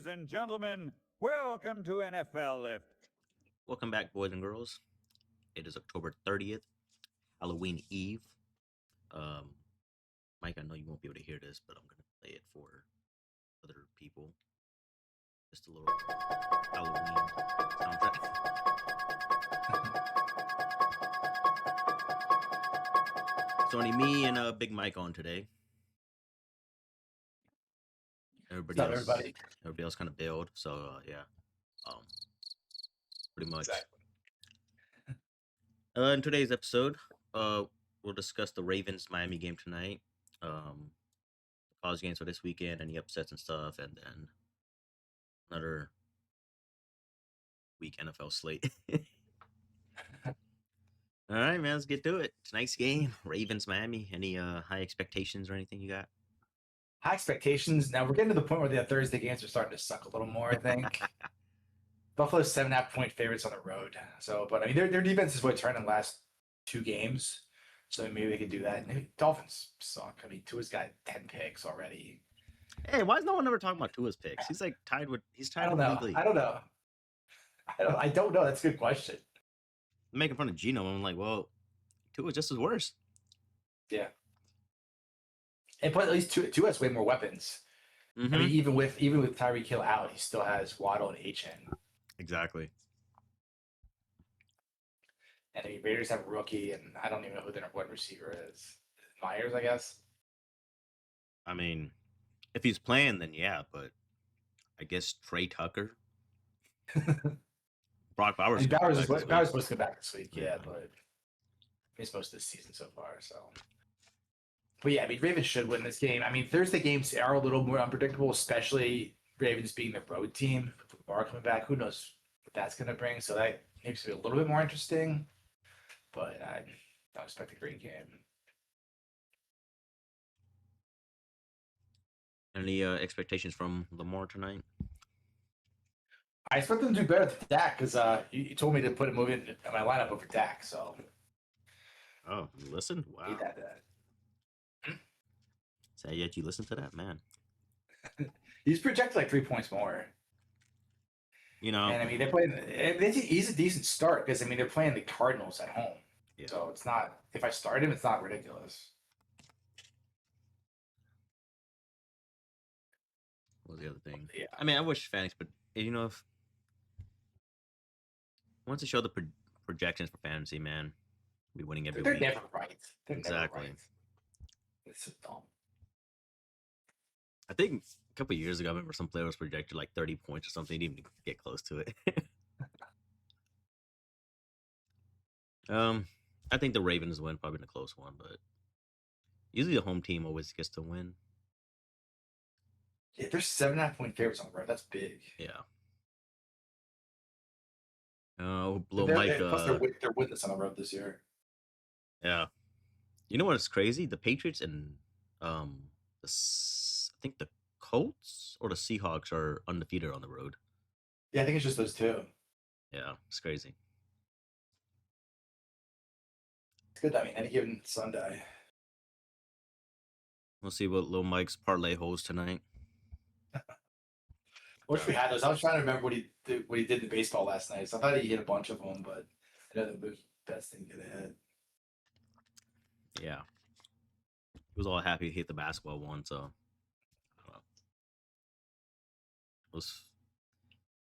and gentlemen, welcome to NFL Lift. Welcome back, boys and girls. It is October 30th, Halloween Eve. Mike, I know you won't be able to hear this, but I'm going to play it for other people. Just a little Halloween soundtrack. It's only me and Big Mike on today. Everybody else kind of bailed, so yeah. Pretty much. Exactly. In today's episode, we'll discuss the Ravens-Miami game tonight, the college games for this weekend, any upsets and stuff, and then another week NFL slate. All right, man, let's get to it. Tonight's game, Ravens-Miami. Any high expectations or anything you got? High expectations. Now we're getting to the point where the Thursday games are starting to suck a little more, I think. Buffalo's 7.5-point favorites on the road. So, but I mean, their defense is what turned in the last 2 games. So maybe they could do that. And Dolphins suck. I mean, Tua's got 10 picks already. Hey, why is no one ever talking about Tua's picks? He's like tied with I don't know. That's a good question. I'm making fun of Geno. I'm like, well, Tua's just as worse. Yeah. And plus, at least Tua has way more weapons. Mm-hmm. I mean, even with Tyreek Hill out, he still has Waddle and HN. Exactly. And the Raiders have a rookie, and I don't even know who their wide receiver is. Myers, I guess. I mean, if he's playing, then yeah, but I guess Trey Tucker. Brock Bowers. Bowers is supposed to come back this week, yeah, but he's supposed to this season so far, so. But yeah, I mean, Ravens should win this game. I mean, Thursday games are a little more unpredictable, especially Ravens being the road team. With Lamar coming back, who knows what that's going to bring. So that makes it a little bit more interesting. But I don't expect a great game. Any expectations from Lamar tonight? I expect them to do better than Dak because you told me to put a move in my lineup over Dak. So. Oh, you listened? Wow. That. So yet you listen to that, man. He's projected like 3 points more. You know, and I mean they're playing. He's a decent start because I mean they're playing the Cardinals at home, so it's not. If I start him, it's not ridiculous. What was the other thing? Yeah, I mean, I wish Fanatics, but you know, if once they show the projections for fantasy, man, we'll be winning every week. They're never right. Exactly. Never right. It's so dumb. I think a couple of years ago, I remember some player was projected like 30 points or something. He didn't even get close to it. I think the Ravens win, probably in a close one, but usually the home team always gets to win. Yeah, they're 7.5-point favorites on the road. That's big. Yeah. Blow Mike. Plus, they're winless on the road this year. Yeah. You know what's crazy? The Patriots and I think the Colts or the Seahawks are undefeated on the road. Yeah, I think it's just those two. Yeah, it's crazy. It's good. I mean, any given Sunday. We'll see what Lil Mike's parlay holds tonight. Wish we had those. I was trying to remember what he did in baseball last night. So I thought he hit a bunch of them, but I know the best thing to hit. Yeah. He was all happy to hit the basketball one, so I don't know.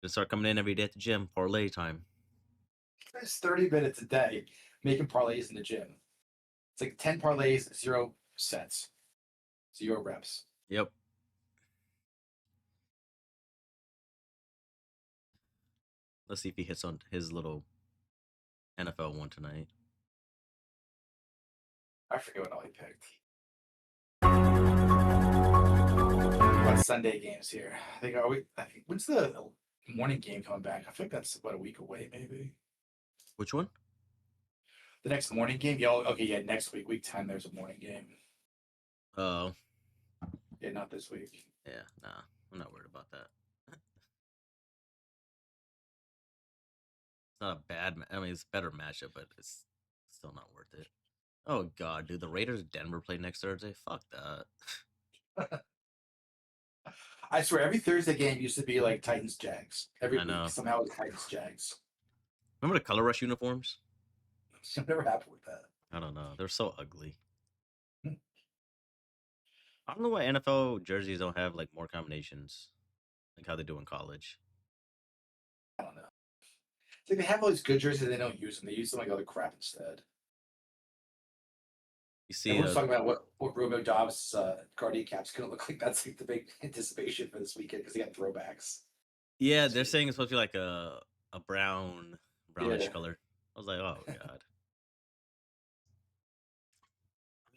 Just start coming in every day at the gym, parlay time. It's 30 minutes a day making parlays in the gym. It's like 10 parlays, 0 sets, 0 reps. Yep. Let's see if he hits on his little NFL one tonight. I forget what all he picked. About Sunday games here. I think when's the morning game coming back? I think that's about a week away, maybe. Which one? The next morning game? Yeah, okay, yeah, next week. Week 10, there's a morning game. Oh. Yeah, not this week. Yeah, nah. I'm not worried about that. It's not a bad I mean, it's a better matchup, but it's still not worth it. Oh, God, dude. The Raiders Denver play next Thursday? Fuck that. I swear, every Thursday game used to be like Titans Jags. Every I know. week somehow it's Titans Jags. Remember the Color Rush uniforms? I'm never happy with that. I don't know. They're so ugly. Hmm. I don't know why NFL jerseys don't have like more combinations, like how they do in college. I don't know. It's like they have all these good jerseys, and they don't use them. They use them like other crap instead. You see, Everyone's talking about what Romeo Dobbs' Guardian cap's gonna look like. That's like the big anticipation for this weekend because they got throwbacks. yeah, they're saying it's supposed to be like a brownish Yeah. color. I was like, oh god.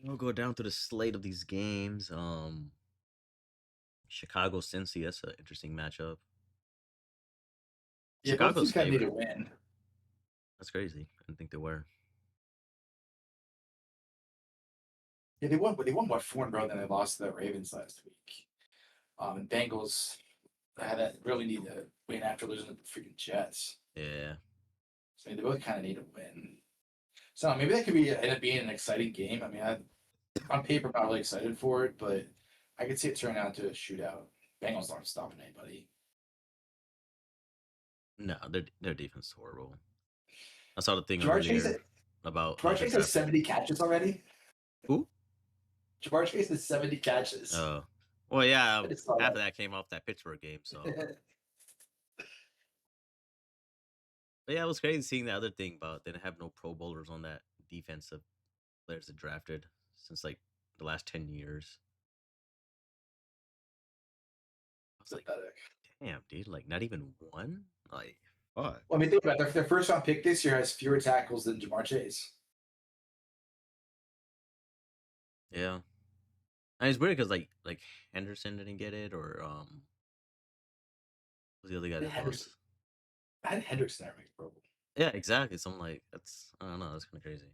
We'll go down through the slate of these games. Chicago Cincy, that's an interesting matchup. Yeah, both Chicago's teams kind of need favorite. to win. That's crazy. I didn't think they were. Yeah, they won, but they won what 4 in a row. Then they lost to the Ravens last week. And Bengals had to really need to win after losing to the freaking Jets. Yeah. So they both kind of need to win. So maybe that could be end up being an exciting game. I mean, on paper, I'm not really excited for it, but I could see it turning out to a shootout. Bengals aren't stopping anybody. No, their defense is horrible. I saw the thing Jamar Chase, earlier about Jamar Chase has 70 catches already. Who? Jamar Chase has 70 catches. Oh, well, yeah. I just saw Half that. of that came off that Pittsburgh game. So, but yeah, it was crazy seeing the other thing about they didn't have no Pro Bowlers on that defensive players that drafted since like the last 10 years. I was like, Pathetic. damn, dude, like not even one. Like, fuck. Well, I mean, think about it. Their first round pick this year has fewer tackles than Jamar Chase. Yeah, and it's weird because like Henderson didn't get it, or who's the other guy that Henderson. was? I had Hendrickson never make Pro Bowl. Yeah, exactly. So I'm like, that's I don't know, that's kind of crazy.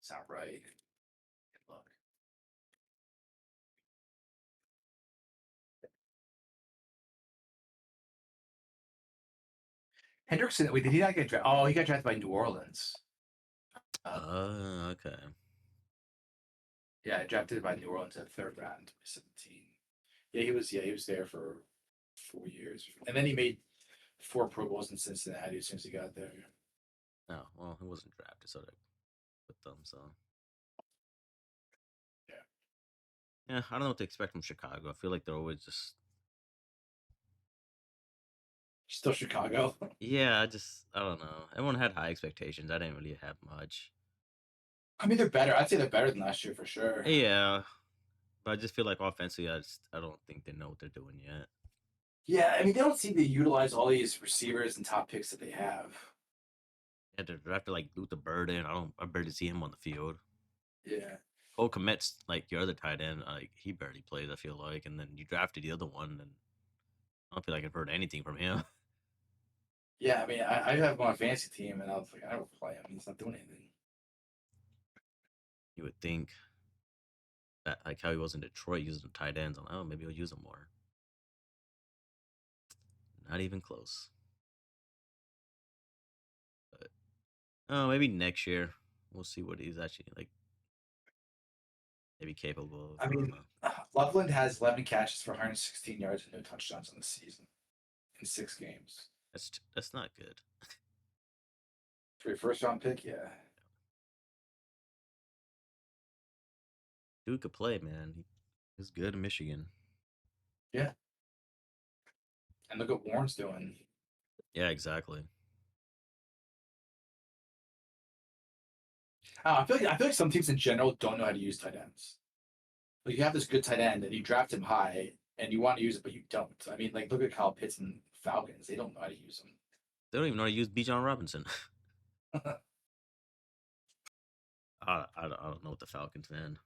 It's not right. Good luck. Hendrickson, wait, did he not get drafted? Oh, he got drafted by New Orleans. Okay. Yeah, drafted by New Orleans in the 3rd round, 2017. Yeah, he was there for 4 years, and then he made 4 Pro Bowls in Cincinnati as soon as he got there. Oh, well, he wasn't drafted, so they with them. So yeah, I don't know what to expect from Chicago. I feel like they're always just Still Chicago. yeah. I don't know. Everyone had high expectations. I didn't really have much. I mean, they're better. I'd say they're better than last year for sure. Yeah, but I just feel like offensively, I don't think they know what they're doing yet. Yeah, I mean, they don't seem to utilize all these receivers and top picks that they have. Yeah, they're drafted like Luther Burden. I barely see him on the field. Yeah. Cole Kmet's like your other tight end. Like he barely plays. I feel like, and then you drafted the other one, and I don't feel like I've heard anything from him. Yeah, I mean, I have him on a fantasy team, and I was like, I don't play him. He's not doing anything. You would think that like how he was in Detroit using tight ends. I'm like, oh, maybe he'll use them more. Not even close. But oh, maybe next year we'll see what he's actually like. Maybe capable of. I mean, Loveland has 11 catches for 116 yards and no touchdowns on the season in 6 games. That's not good. For your 1st round pick, yeah. Dude could play, man. He's good in Michigan. Yeah. And look what Warren's doing. Yeah, exactly. I feel like some teams in general don't know how to use tight ends. Like you have this good tight end and you draft him high and you want to use it, but you don't. I mean, like look at Kyle Pitts and Falcons. They don't know how to use him. They don't even know how to use Bijan Robinson. I don't know what the Falcons, man.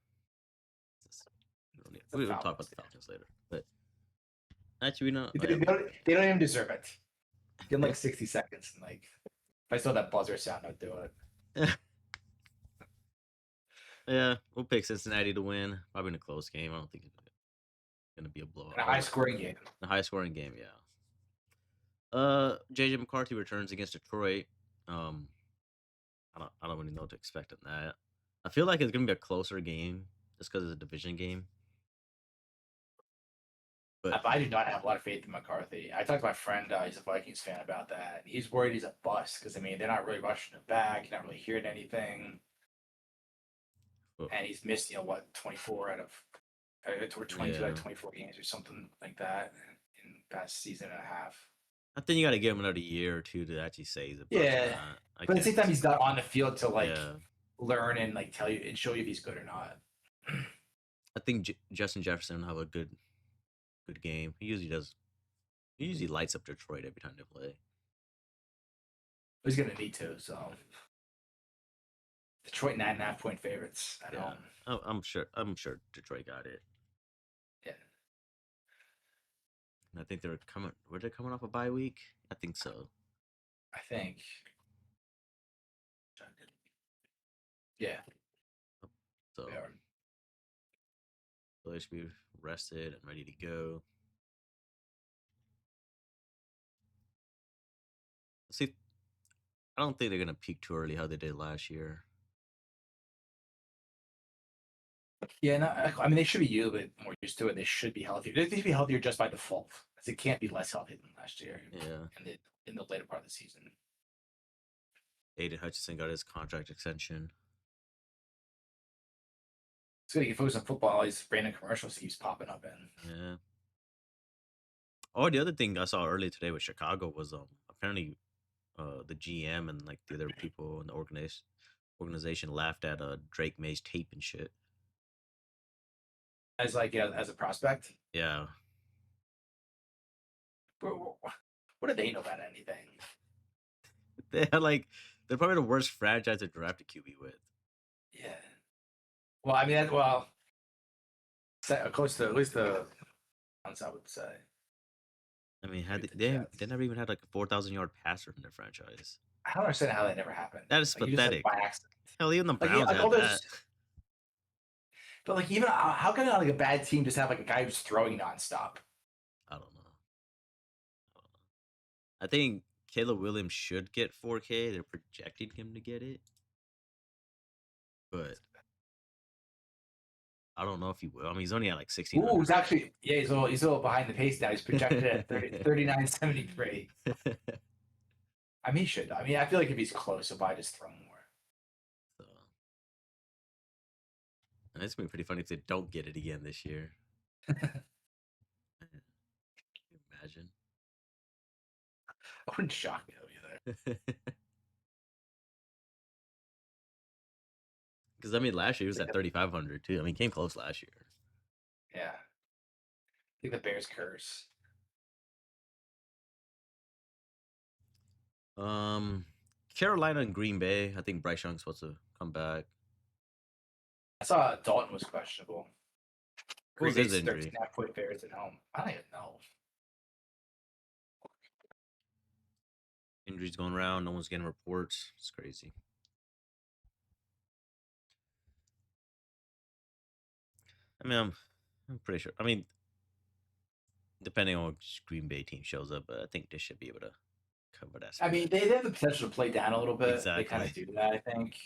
We'll talk about the Falcons later. But actually, we know They don't even deserve it. Give them like 60 seconds and like if I saw that buzzer sound, I'd do it. Yeah, we'll pick Cincinnati to win. Probably in a close game. I don't think it's gonna be a blowout. A high scoring game. A high scoring game, yeah. JJ McCarthy returns against Detroit. I don't really know what to expect in that. I feel like it's gonna be a closer game just because it's a division game. But I do not have a lot of faith in McCarthy. I talked to my friend, he's a Vikings fan, about that. He's worried he's a bust because, I mean, they're not really rushing him back. You're not really hearing anything. well, And he's missed, 24 out of, or 22 out yeah, of 24 games or something like that in the past season and a half. I think you got to give him another year or two to actually say he's a bust or Yeah. not. I But at the same can't. time, he's not on the field to, like, Yeah, learn and, like, tell you and show you if he's good or not. I think Justin Jefferson will have a good game. He usually does. He usually lights up Detroit every time they play. He's going to need to, so. Detroit 9.5-point favorites at Yeah, home. I'm sure. I'm sure Detroit got it. Yeah. And I think they're coming. Were they coming off a bye week? I think so. I think. Yeah. So They are. they should be rested and ready to go. See, I don't think they're gonna peak too early how they did last year. Yeah, no, I mean, they should be a little bit more used to it. They should be healthier. They should be healthier just by default, because it can't be less healthy than last year Yeah, in the later part of the season. Aiden Hutchinson got his contract extension. So he can focus on football. All these random commercials keeps popping up in. Yeah. Oh, the other thing I saw earlier today with Chicago was apparently the GM and like the other people in the organization laughed at Drake May's tape and shit. As like, as a prospect. Yeah. What do they know about anything? They're probably the worst franchise to draft a QB with. Yeah. Well, I mean, close to at least the ones I would say. I mean, With the they Jets. never even had like a 4,000-yard passer in their franchise. I don't understand how that never happened. That is Like, you just, pathetic. by accident. Hell, even the Like, Browns like all had those. that. But like, even how can like a bad team just have like a guy who's throwing nonstop? I don't know. I think Caleb Williams should get 4K. They're projecting him to get it, but I don't know if he will. I mean, he's only at like 16. Ooh, he's actually he's a little behind the pace now. He's projected at 39.73. I mean, he should. I mean, I feel like if he's close, he'll probably just throw more. So, and it's gonna be pretty funny if they don't get it again this year. Imagine. I wouldn't shock me though either. Because I mean, last year he was at 3,500 too. I mean, he came close last year. Yeah. I think the Bears curse. Carolina and Green Bay. I think Bryce Young's supposed to come back. I saw Dalton was questionable. What was Green his Bay's injury? 13.5-point favorites at home. I don't even know. Injuries going around. No one's getting reports. It's crazy. I mean, I'm pretty sure. I mean, depending on which Green Bay team shows up, but I think they should be able to cover that. I mean, they have the potential to play down a little bit. Exactly. They kind of do that, I think.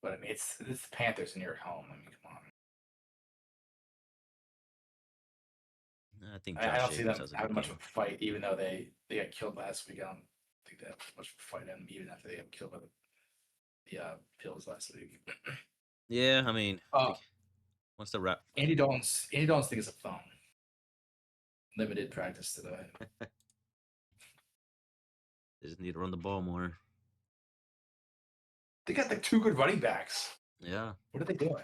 But I mean, it's the Panthers and you're at home. I mean, come on. I think I Josh don't see them Jacobs has a having good much game. of a fight, even though they got killed last week. I don't think they have much of a fight in them, even after they got killed by the Bills last week. Yeah, I mean, Oh, once the wrap. Andy Dalton's thing is a phone. Limited practice today. They just need to run the ball more. They got the two good running backs. Yeah. What are they doing?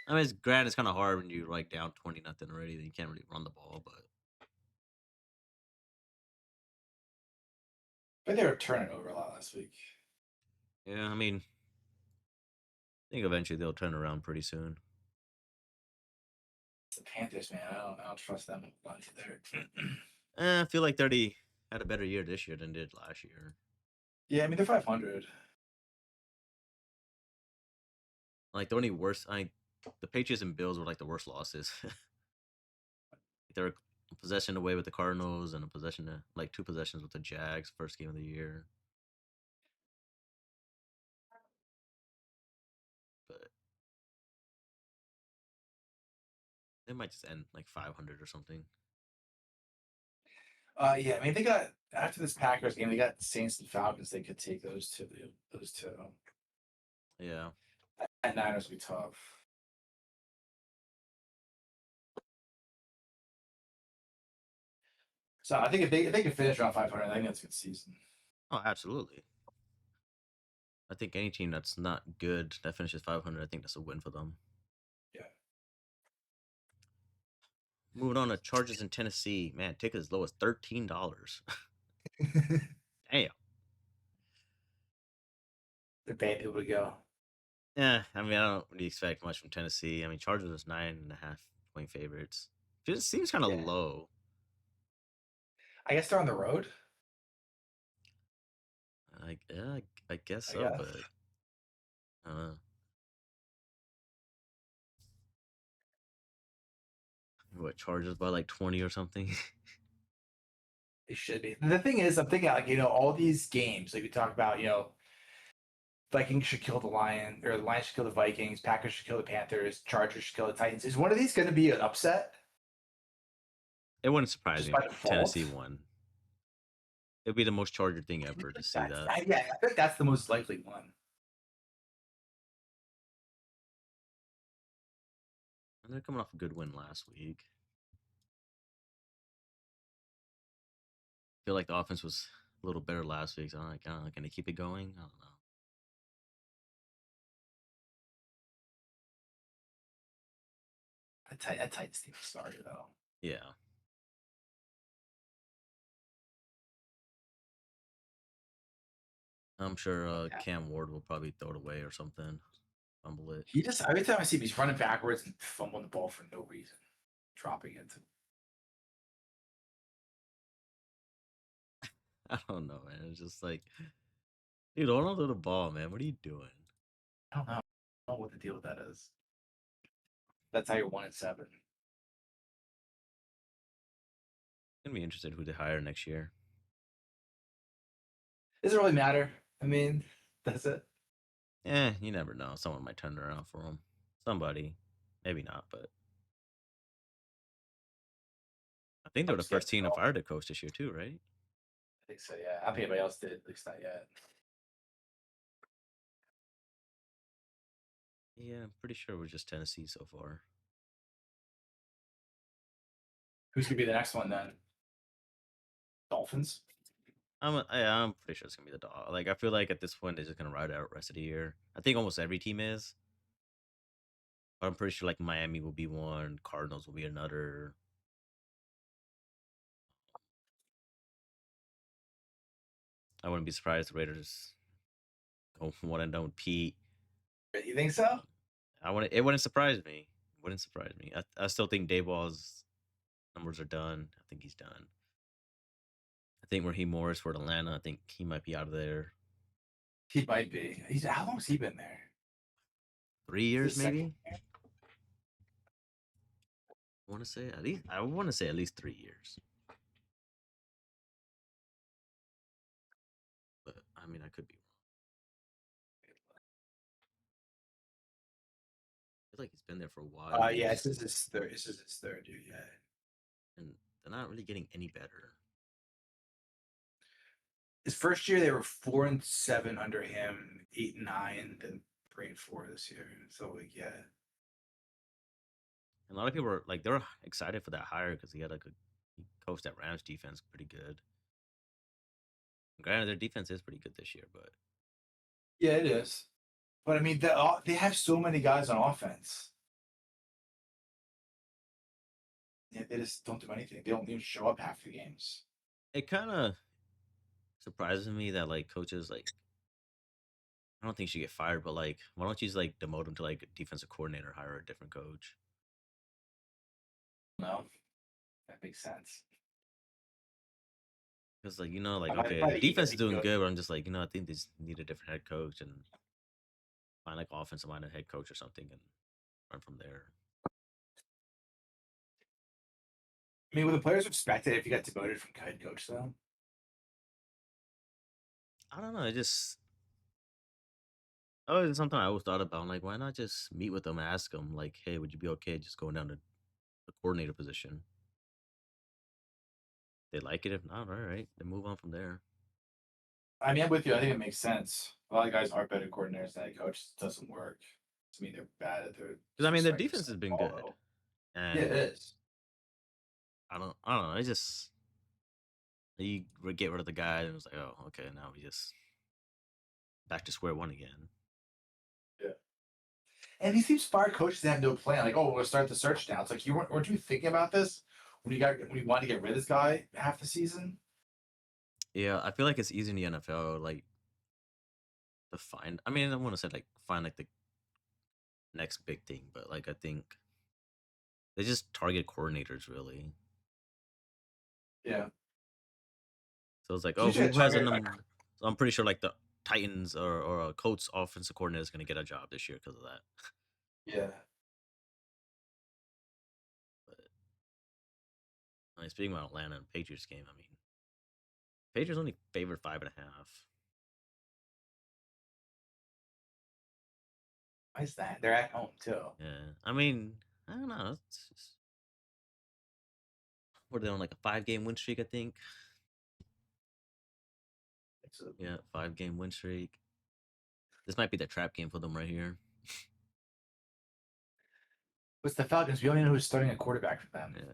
I mean, it's kind of hard when you like down 20-0 already. Then you can't really run the ball, but But they were turning over a lot last week. yeah, I mean, I think eventually they'll turn around pretty soon. It's the Panthers, man. I don't trust them a lot either. I feel like 30 had a better year this year than did last year. Yeah, I mean they're 500. Like the only worst, the Patriots and Bills were like the worst losses. They were a possession away with the Cardinals and like 2 possessions with the Jags first game of the year. But It might just end like 500 or something. Yeah, I mean they got after this Packers game, they got Saints and Falcons. They could take those two. Those two. Yeah. And Niners will be tough. So I think if they can finish around 500, I think that's a good season. Oh, absolutely. I think any team that's not good that finishes 500, I think that's a win for them. Yeah. Moving on to Chargers in Tennessee, man, tickets as low as $13. Damn. They're paying people to go. Yeah, I mean, I don't really expect much from Tennessee. I mean, Chargers was 9.5 point favorites. Just seems kind of Yeah. low. I guess they're on the road. Yeah, I guess I so, guess. but what, Chargers by like 20 or something? It should be. The thing is, I'm thinking like all these games like we talk about. Vikings should kill the Lion, or the Lions should kill the Vikings. Packers should kill the Panthers. Chargers should kill the Titans. Is one of these going to be an upset? It wouldn't surprise Just me by if Tennessee default? won. It'd be the most Charger thing ever to see that. Yeah, I think that's the most likely one. And they're coming off a good win last week. I feel like the offense was a little better last week. So I'm like, can they keep it going? I don't know. That Titans team is sorry though. Yeah. I'm sure Yeah. Cam Ward will probably throw it away or something. Fumble it. He just every time I see him, he's running backwards and fumbling the ball for no reason, dropping it. I don't know, man. It's just like, dude, hold on to the ball, man. What are you doing? I don't know what the deal with that is. That's how you're 1-7. Gonna be interested who they hire next year. Does it really matter? I mean, that's it. You never know. Someone might turn it around for him. Somebody, maybe not, but I think they were the first team to fire the coach this year too, right? I think so. Yeah, I don't think anybody else did. At least not yet. Yeah, I'm pretty sure it was just Tennessee so far. Who's gonna be the next one then? Dolphins. I'm pretty sure it's gonna be the dog. Like I feel like at this point they're just gonna ride out the rest of the year. I think almost every team is. But I'm pretty sure like Miami will be one, Cardinals will be another. I wouldn't be surprised if the Raiders go one and done with Pete. You think so? It wouldn't surprise me. It wouldn't surprise me. I still think Dayball's numbers are done. I think he's done. I think Raheem Morris for Atlanta. I think he might be out of there. He might be. How long has he been there? 3 years, maybe. I want to say at least. I want to say at least 3 years. But I mean, I could be wrong. I feel like he's been there for a while. Yeah, this is his third. This is his third year. Yeah. And they're not really getting any better. His first year they were 4-7 under him, 8-9, then 3-4 this year. So like, yeah. And a lot of people are like they're excited for that hire because he coached that Rams defense pretty good. Granted, their defense is pretty good this year, but Yeah, it is. But I mean, they have so many guys on offense. Yeah, they just don't do anything. They don't even show up half the games. it kind of surprises me that like coaches like I don't think he should get fired, but like why don't you just like demote him to like a defensive coordinator, hire a different coach? No, that makes sense. Because like like I okay, thought the he defense is could doing go- good, but I'm just like I think they just need a different head coach and find like offensive minded head coach or something and run from there. I mean, would the players expect it if you got demoted from head coach though? I don't know. It just it's something I always thought about. I'm like, why not just meet with them, ask them like, hey, would you be okay just going down to the coordinator position. They like it. If not, all right, they move on from there. I mean, I'm with you. I think it makes sense. A lot of guys are better coordinators than head coaches. It doesn't work. I mean, they're bad at their. Because I mean, their respective defense has been ball, good, though. and Yeah, it is. I don't know. It's just you get rid of the guy, and it was like, oh, okay, now we just back to square one again. Yeah. And these teams fire coaches that have no plan. Like, oh, we'll start the search now. It's like weren't you thinking about this when you wanted to get rid of this guy half the season? Yeah, I feel like it's easy in the NFL, like to find. I mean, I want to say like find like the next big thing, but like I think they just target coordinators really. Yeah. So it's like, You oh, should who has a target, number? So I'm pretty sure like the Titans or a Colts offensive coordinator is going to get a job this year because of that. Yeah. But I mean, speaking about Atlanta and Patriots game, I mean, Patriots only favored 5.5. Why is that? They're at home too. Yeah, I mean, I don't know. It's just, what are they on like a 5-game win streak? I think. So, Yeah, 5-game win streak. This might be the trap game for them right here. what's the Falcons? We don't even know who's starting a quarterback for them. Yeah.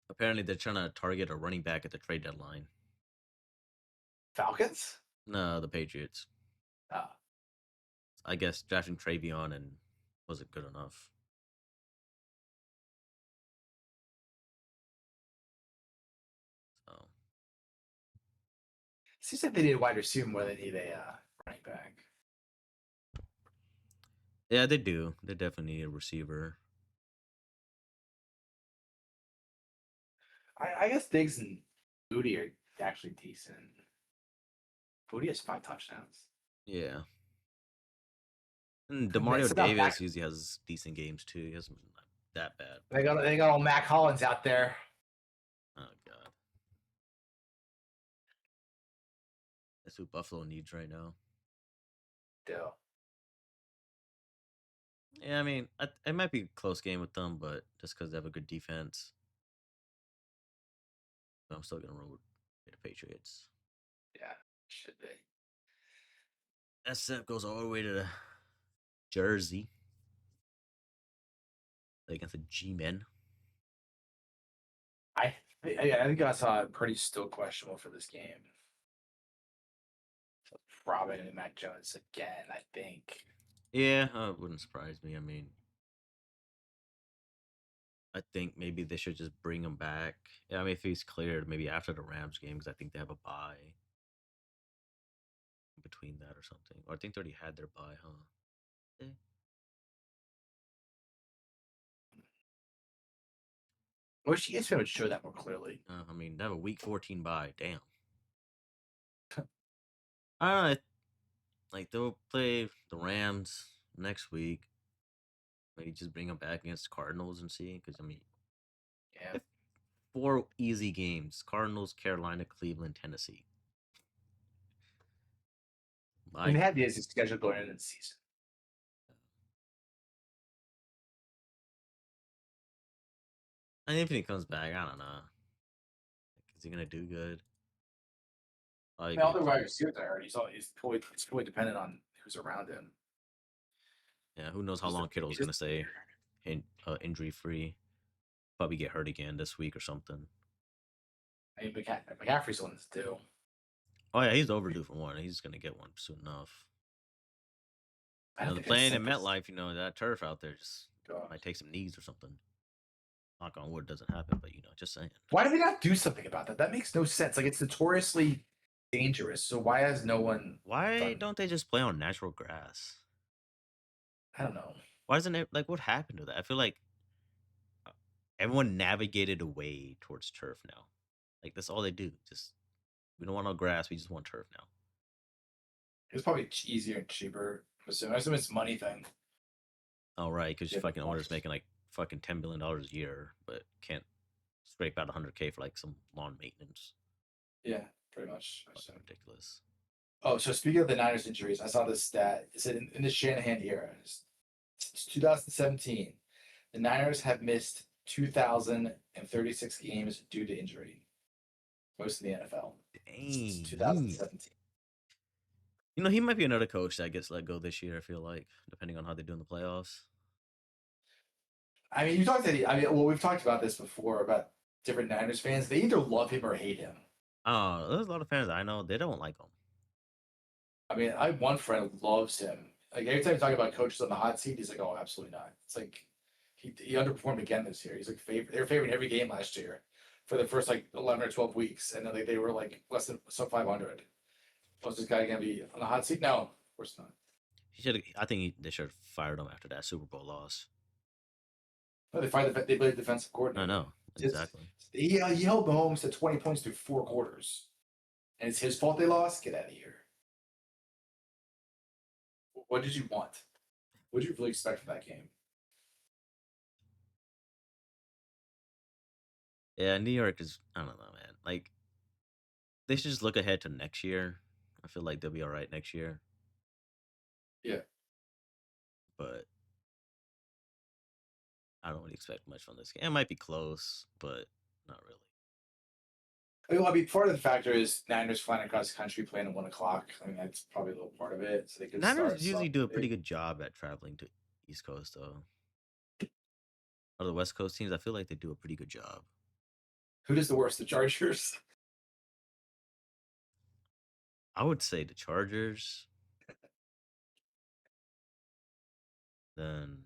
Apparently, they're trying to target a running back at the trade deadline. Falcons? No, the Patriots. Ah. I guess drafting Travion and wasn't good enough. So Seems like they need a wide receiver more than they need a running back. yeah, they do. They definitely need a receiver. I guess Diggs and Booty are actually decent. Booty has 5 touchdowns. Yeah. And It's Demario about Davis Mac. usually has decent games too. He hasn't been that bad. They got old Mac Hollins out there. Oh god. That's who Buffalo needs right now. Still. Yeah, I mean, it might be a close game with them, but just because they have a good defense. But I'm still gonna roll with the Patriots. Yeah, should be. SF goes all the way to Jersey. Play against the G-Men. I think I saw pretty still questionable for this game. So probably gonna be Mac Jones again, I think. Yeah, it wouldn't surprise me. I mean, I think maybe they should just bring him back. Yeah, I mean, if he's cleared, maybe after the Rams game, because I think they have a bye in between that or something. Or I think they already had their bye, huh? Yeah. I wish ESPN would show that more clearly. I mean, they have a week 14 bye. Damn. I don't know. Like, they'll play the Rams next week. Maybe just bring them back against Cardinals and see. Because, I mean, Yeah. 4 easy games: Cardinals, Carolina, Cleveland, Tennessee. I mean, they had the easy schedule going into the season. And if he comes back, I don't know. Is he gonna do good? I mean, all the wide receivers I heard, it's fully dependent on who's around him. Yeah, who knows how He's long a- Kittle's he's gonna stay injury free. Probably get hurt again this week or something. I mean, McCaffrey's one too. Oh yeah, he's overdue for one. He's gonna get one soon enough. I You know, don't the think playing it's in MetLife, you know, that turf out there just God. might take some knees or something. Knock on wood, doesn't happen, but you know, just saying. Why do they not do something about that? That makes no sense. Like, it's notoriously dangerous. So why has no one? Why done- don't they just play on natural grass? I don't know. Why doesn't it like what happened to that? I feel like everyone navigated away towards turf now. Like that's all they do. Just we don't want no grass, we just want turf now. It's probably easier and cheaper. I assume it's a money thing. Oh right, because Yeah, fucking of owners course. making like fucking $10 billion a year, but can't scrape out $100K for like some lawn maintenance. Yeah, pretty much. I Fucking assume. ridiculous. Oh, so speaking of the Niners injuries, I saw this stat. It said in the Shanahan era, since 2017, the Niners have missed 2,036 games due to injury. Most in the NFL since Dang. 2017. You know, he might be another coach that gets let go this year, I feel like, depending on how they do in the playoffs. I mean, you talked to I mean, well, we've talked about this before about different Niners fans. They either love him or hate him. There's a lot of fans I know, they don't like him. I mean, I have one friend who loves him. Like every time you talk about coaches on the hot seat, he's like, "Oh, absolutely not." It's like he underperformed again this year. He's like favorite. They were favoring every game last year for the first like 11 or 12 weeks, and then they were like less than sub 500. Was this guy gonna be on the hot seat? No, of course not. They should have fired him after that Super Bowl loss. No, they played defensive I coordinator. know, exactly. He held Mahomes to 20 points through 4 quarters, and it's his fault they lost. Get out of here. What did you want? What did you really expect from that game? Yeah, New York is, I don't know, man. Like, they should just look ahead to next year. I feel like they'll be all right next year. Yeah. But I don't really expect much from this game. It might be close, but not really. I mean, part of the factor is Niners flying across the country playing at 1 o'clock. I mean, that's probably a little part of it. So they could start Niners usually do a pretty something. good job at traveling to East Coast, though. Or the West Coast teams, I feel like they do a pretty good job. Who does the worst? The Chargers? I would say the Chargers. Then,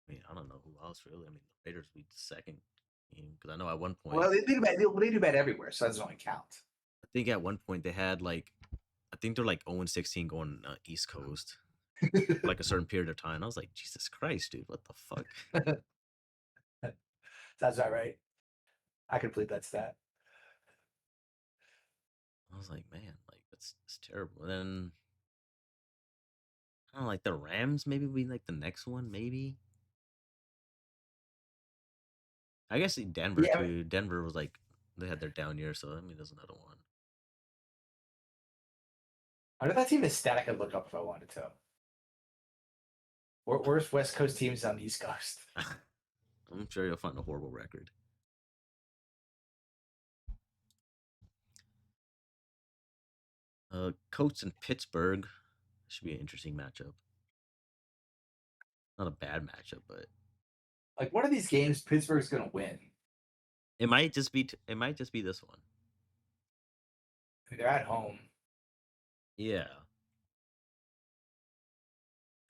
I mean, I don't know who else really. I mean, the Raiders beat the second team because I know at one point, Well, they do bad everywhere, so that doesn't only count. I think at one point they had like, I think they're like 0-16 going East Coast, like a certain period of time. I was like, Jesus Christ, dude, what the fuck? That's not right. I could believe that stat. I was like, man, like that's terrible. And then I don't know, like the Rams maybe be like the next one, maybe. I guess Denver Yeah, too. Denver was like they had their down year, so I mean there's another one. I know that team is stat I could look up if I wanted to. Where's West Coast teams on the East Coast? I'm sure you'll find a horrible record. Colts in Pittsburgh should be an interesting matchup. Not a bad matchup, but Like, one of these games Pittsburgh's going to win. it might just be this one. I mean, they're at home. Yeah.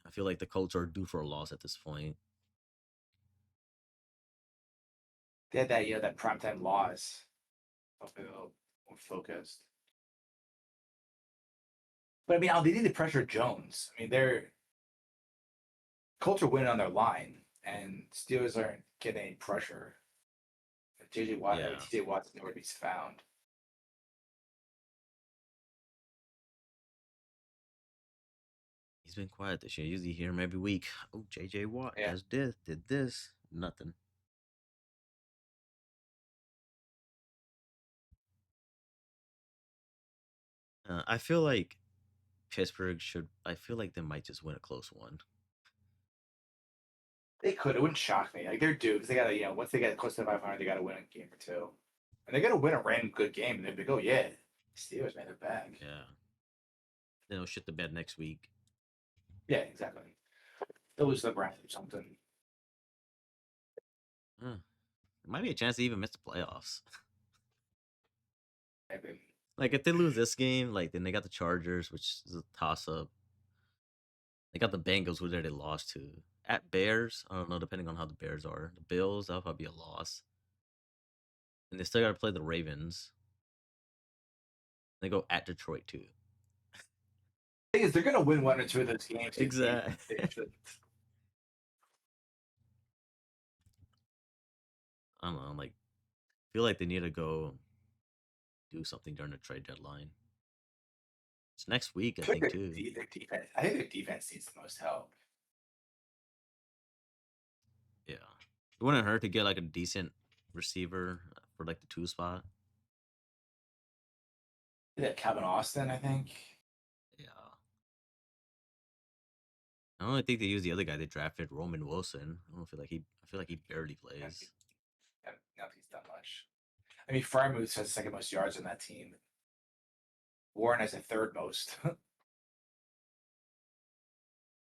I feel like the Colts are due for a loss at this point. They had that, that primetime loss. Focused. But I mean, they need to pressure Jones. I mean, they're Colts are winning on their line, and Steelers aren't getting any pressure. JJ Watt, Yeah. TJ Watt's nowhere to be found. He's been quiet this year. Usually you hear him every week. Oh, JJ Watt Yeah. has this, did this, nothing. I feel like Pittsburgh should. I feel like they might just win a close one. They could. It wouldn't shock me. Like they're due because they got to, once they get close to 500, they got to win a game or two, and they got to win a random good game. And they'd be like, oh yeah, Steelers made their bag. Yeah. Then they'll shit the bed next week. Yeah, exactly. They'll lose to the Browns or something. There might be a chance to even miss the playoffs. Maybe. Like if they lose this game, like then they got the Chargers, which is a toss up. They got the Bengals, who they lost to. At Bears, I don't know, depending on how the Bears are. The Bills, that'll probably be a loss. And they still got to play the Ravens. They go at Detroit too. Thing is, they're gonna win one or two of those games. Exactly. I don't know. Like, I feel like they need to go do something during the trade deadline. It's next week, I think, too. Their defense. I think their defense needs the most help. Yeah, it wouldn't hurt to get like a decent receiver for like the 2 spot. Yeah, Calvin Austin, I think. Yeah. I don't think they used the other guy they drafted, Roman Wilson. I feel like he barely I don't plays. think, I don't think he's done much. I mean, Fryermuth has the second most yards on that team. Warren has the third most.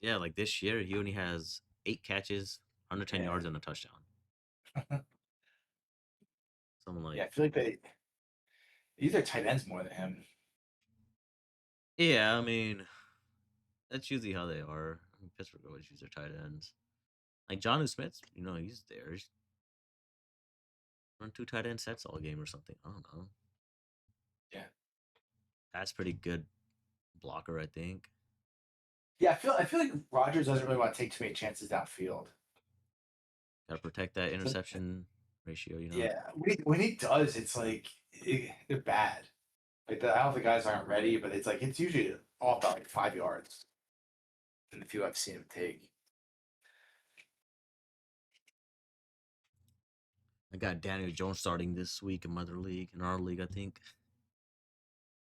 Yeah, like this year he only has 8 catches, 110 Yeah. yards, and a touchdown. Something like Yeah, I feel like these are tight ends more than him. yeah, I mean that's usually how they are. I mean, Pittsburgh always use their tight ends. Like John Smith, he's there. He's run 2 tight end sets all game or something. I don't know. Yeah. That's pretty good blocker, I think. Yeah, I feel like Rodgers doesn't really want to take too many chances downfield. Gotta protect that interception ratio, Yeah, when he does, it's like they're bad. Like I don't know if the guys aren't ready, but it's like it's usually all about like 5 yards. In the few I've seen him take. I got Daniel Jones starting this week in Mother League, in our league, I think.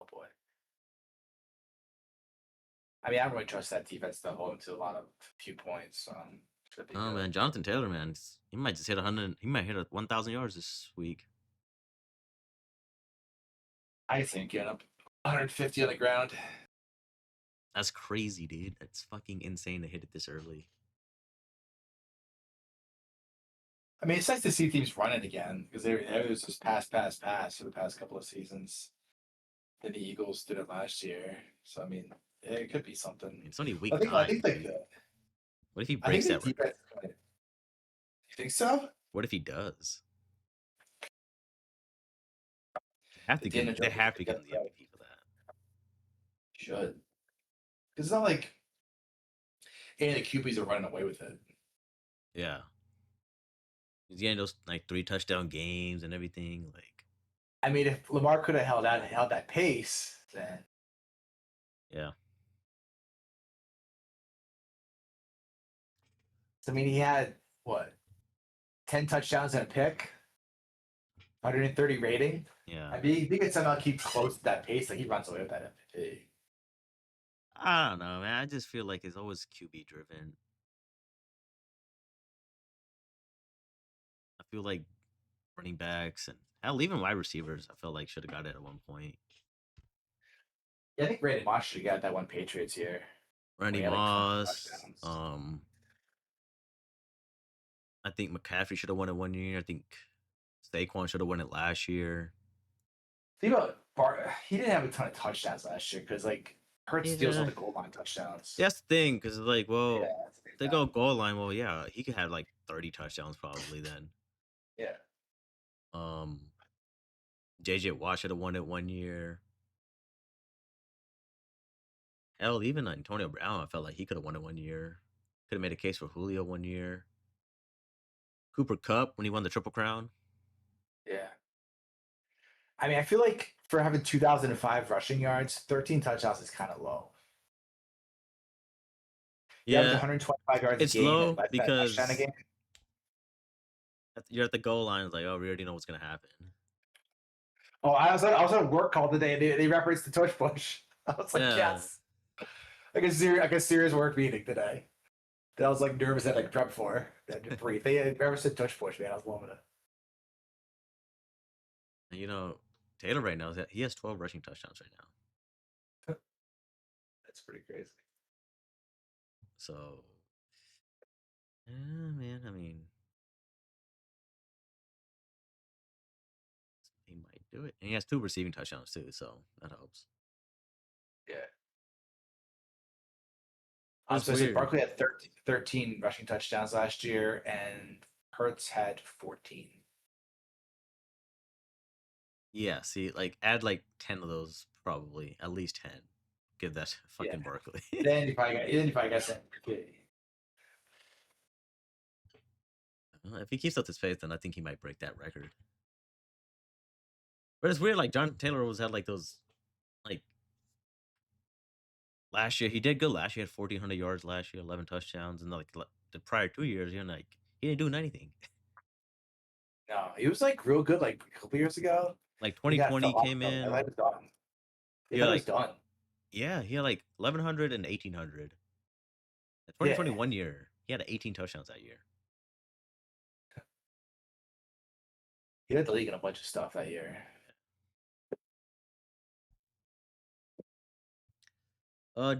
Oh boy. I mean, I don't really trust that defense to hold him to a few points. Should be Oh good. man, Jonathan Taylor, man, he might just hit 100. He might hit 1,000 yards this week. I think getting up 150 on the ground. That's crazy, dude. That's fucking insane to hit it this early. I mean, it's nice to see teams running again because there was just pass for the past couple of seasons. Then the Eagles did it last year, so I mean, it could be something. It's only week I 9. think like dude. What if he I think breaks the that record? defense. You think so? What if he does? Have to Daniel give, they Jones have to could give him get the that. MVP for that. Should. Because it's not like the QBs are running away with it. Yeah. He's getting those like 3 touchdown games and everything. Like, I mean, if Lamar could have held that pace, then yeah. I mean, he had what 10 touchdowns and a pick, 130 rating. Yeah. I mean, he could somehow keep close to that pace. Like he runs away with that MVP. I don't know, man. I just feel like it's always QB driven. I feel like running backs and hell, even wide receivers, I felt like should have got it at one point. Yeah, I think Brandon Moss should have got that one Patriots here. Randy He had, like, 20 Moss. touchdowns. I think McCaffrey should have won it one year. I think Saquon should have won it last year. Think about he didn't have a ton of touchdowns last year because like Hurts steals all the goal line touchdowns. That's the thing, because like, well, Yeah, they go goal line. Well, yeah, he could have like 30 touchdowns probably then. Yeah. JJ Watt should have won it one year. Hell, even Antonio Brown, I felt like he could have won it one year. Could have made a case for Julio one year. Cooper Kupp when he won the Triple Crown. Yeah. I mean, I feel like for having 2005 rushing yards, 13 touchdowns is kind of low. Yeah, 125 yards it's a game low and less than a because touchdown a game. you're at the goal line. It's like, oh, we already know what's gonna happen. Oh, I was at work call today. And they referenced the tush push. I was like, Yeah. yes. Like a serious work meeting today. That I was like nervous that I prep for. That to brief. They referenced the tush push, man. I was loving it. And Taylor right now he has 12 rushing touchdowns right now. That's pretty crazy. So, yeah, man. I mean, he might do it, and he has 2 receiving touchdowns too, so that helps. Yeah. That's So I said weird. Barkley had 13 rushing touchdowns last year, and Hurts had 14. Yeah, see, like add like 10 of those, probably at least 10. Give that fucking Barkley. Then you probably got some. If he keeps up this pace, then I think he might break that record. But it's weird, like John Taylor always had like those, like last year he did good. Last year he had 1,400 yards. Last year 11 touchdowns, and like the prior 2 years, like he didn't do anything. No, he was like real good like a couple years ago. Like He got 2020 fell off, came though. in. I was gone. They Yeah, thought it was like done. yeah, he had like 1100 and 1800. The Yeah. 2021 year, he had 18 touchdowns that year. He led the league in a bunch of stuff that year.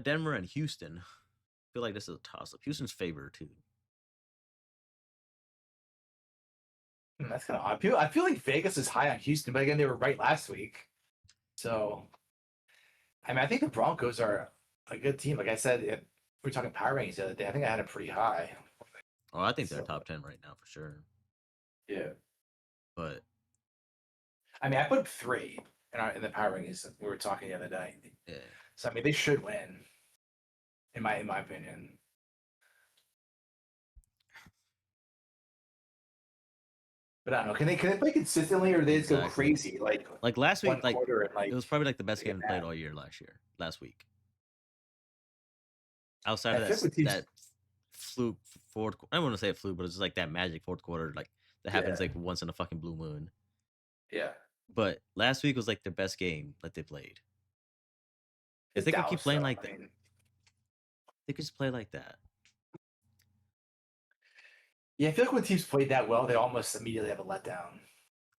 Denver and Houston. I feel like this is a toss up. Houston's favored too. That's kind of odd. I feel like Vegas is high on Houston, but again, they were right last week. So, I mean, I think the Broncos are a good team. Like I said, we were talking power rankings the other day. I think I had it pretty high. Oh, I think they're So, top 10 right now for sure. yeah. But I mean, I put 3 in the power rankings that we were talking the other day. yeah, So I mean, they should win, in my opinion. But I don't know. Can they play consistently, or do they just go exactly. crazy Like last one week, like quarter and it was probably like the best they get game played mad? all year last week. Outside I of feel like teams, that fluke fourth, I don't want to say it fluke, but it's just like that magic fourth quarter, like that happens yeah, like once in a fucking blue moon. yeah. But last week was like the best game that they played. If It's they could keep Dallas, playing though. like I that, mean, they could just play like that. yeah, I feel like when teams played that well, they almost immediately have a letdown.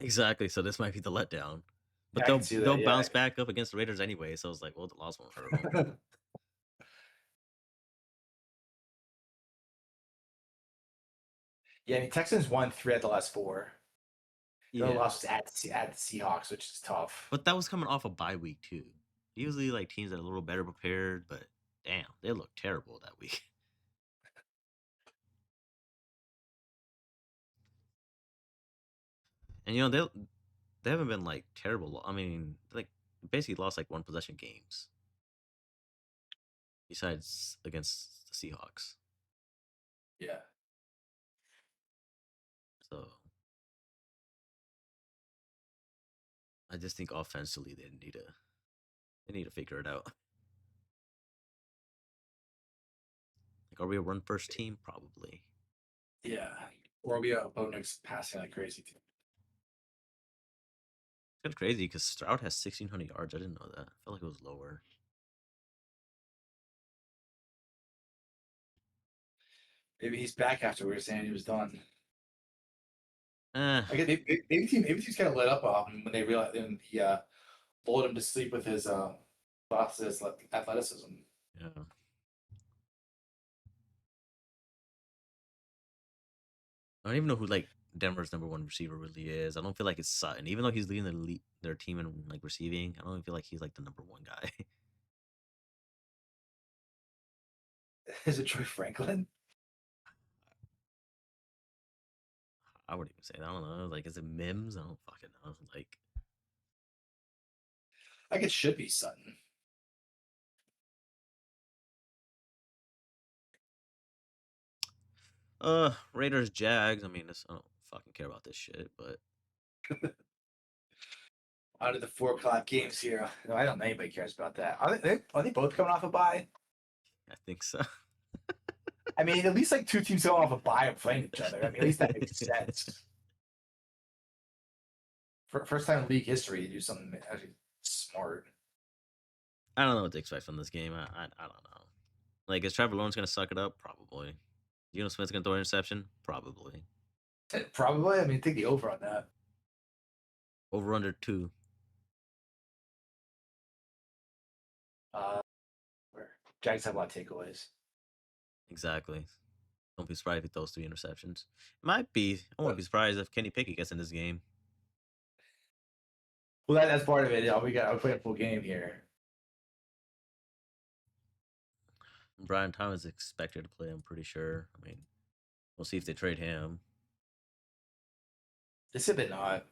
Exactly. So this might be the letdown. But Yeah, I can see they'll that. Yeah. bounce back up against the Raiders anyway. So I was like, well, the loss won't hurt them. Yeah, I mean, Texans won 3 at the last 4. The other Yeah. loss was at the Seahawks, which is tough. But that was coming off a bye week too. Usually like teams that are a little better prepared, but damn, they look terrible that week. And they haven't been like terrible. I mean, like basically lost like one possession games. Besides against the Seahawks. Yeah. So I just think offensively they need to figure it out. Like, are we a run first team? Probably. Yeah. Or we opponents passing like crazy too. It's kind of crazy because Stroud has 1,600 yards. I didn't know that. I felt like it was lower. Maybe he's back after we were saying he was done. Eh, I guess maybe teams kind of lit up on him when they realized when he lulled him to sleep with his boss's athleticism. yeah. I don't even know who like Denver's number one receiver really is. I don't feel like it's Sutton, even though he's leading their team in like receiving. I don't feel like he's like the number one guy. Is it Troy Franklin? I wouldn't even say that. I don't know. Like, is it Mims? I don't fucking know. Like, Like it should be Sutton. Raiders Jags. I mean, I don't fucking care about this shit, but Out of the 4 o'clock games here, no, I don't know anybody cares about that. Are they both coming off a bye? I think so. I mean, at least like 2 teams going off a bye and playing each other. I mean, at least that makes sense. First time in league history to do something actually smart. I don't know what to expect from this game. I don't know. Like, is Trevor Lawrence gonna suck it up? Probably. Geno Smith's gonna throw an interception? Probably. Probably. I mean, take the over on that. Over under 2. Jags have a lot of takeaways. Exactly. Don't be surprised if he throws 3 interceptions. Might be. I won't be surprised if Kenny Pickett gets in this game. Well, that's part of it. I'll play a full game here. Brian Thomas is expected to play, I'm pretty sure. I mean, we'll see if they trade him. They said they're not.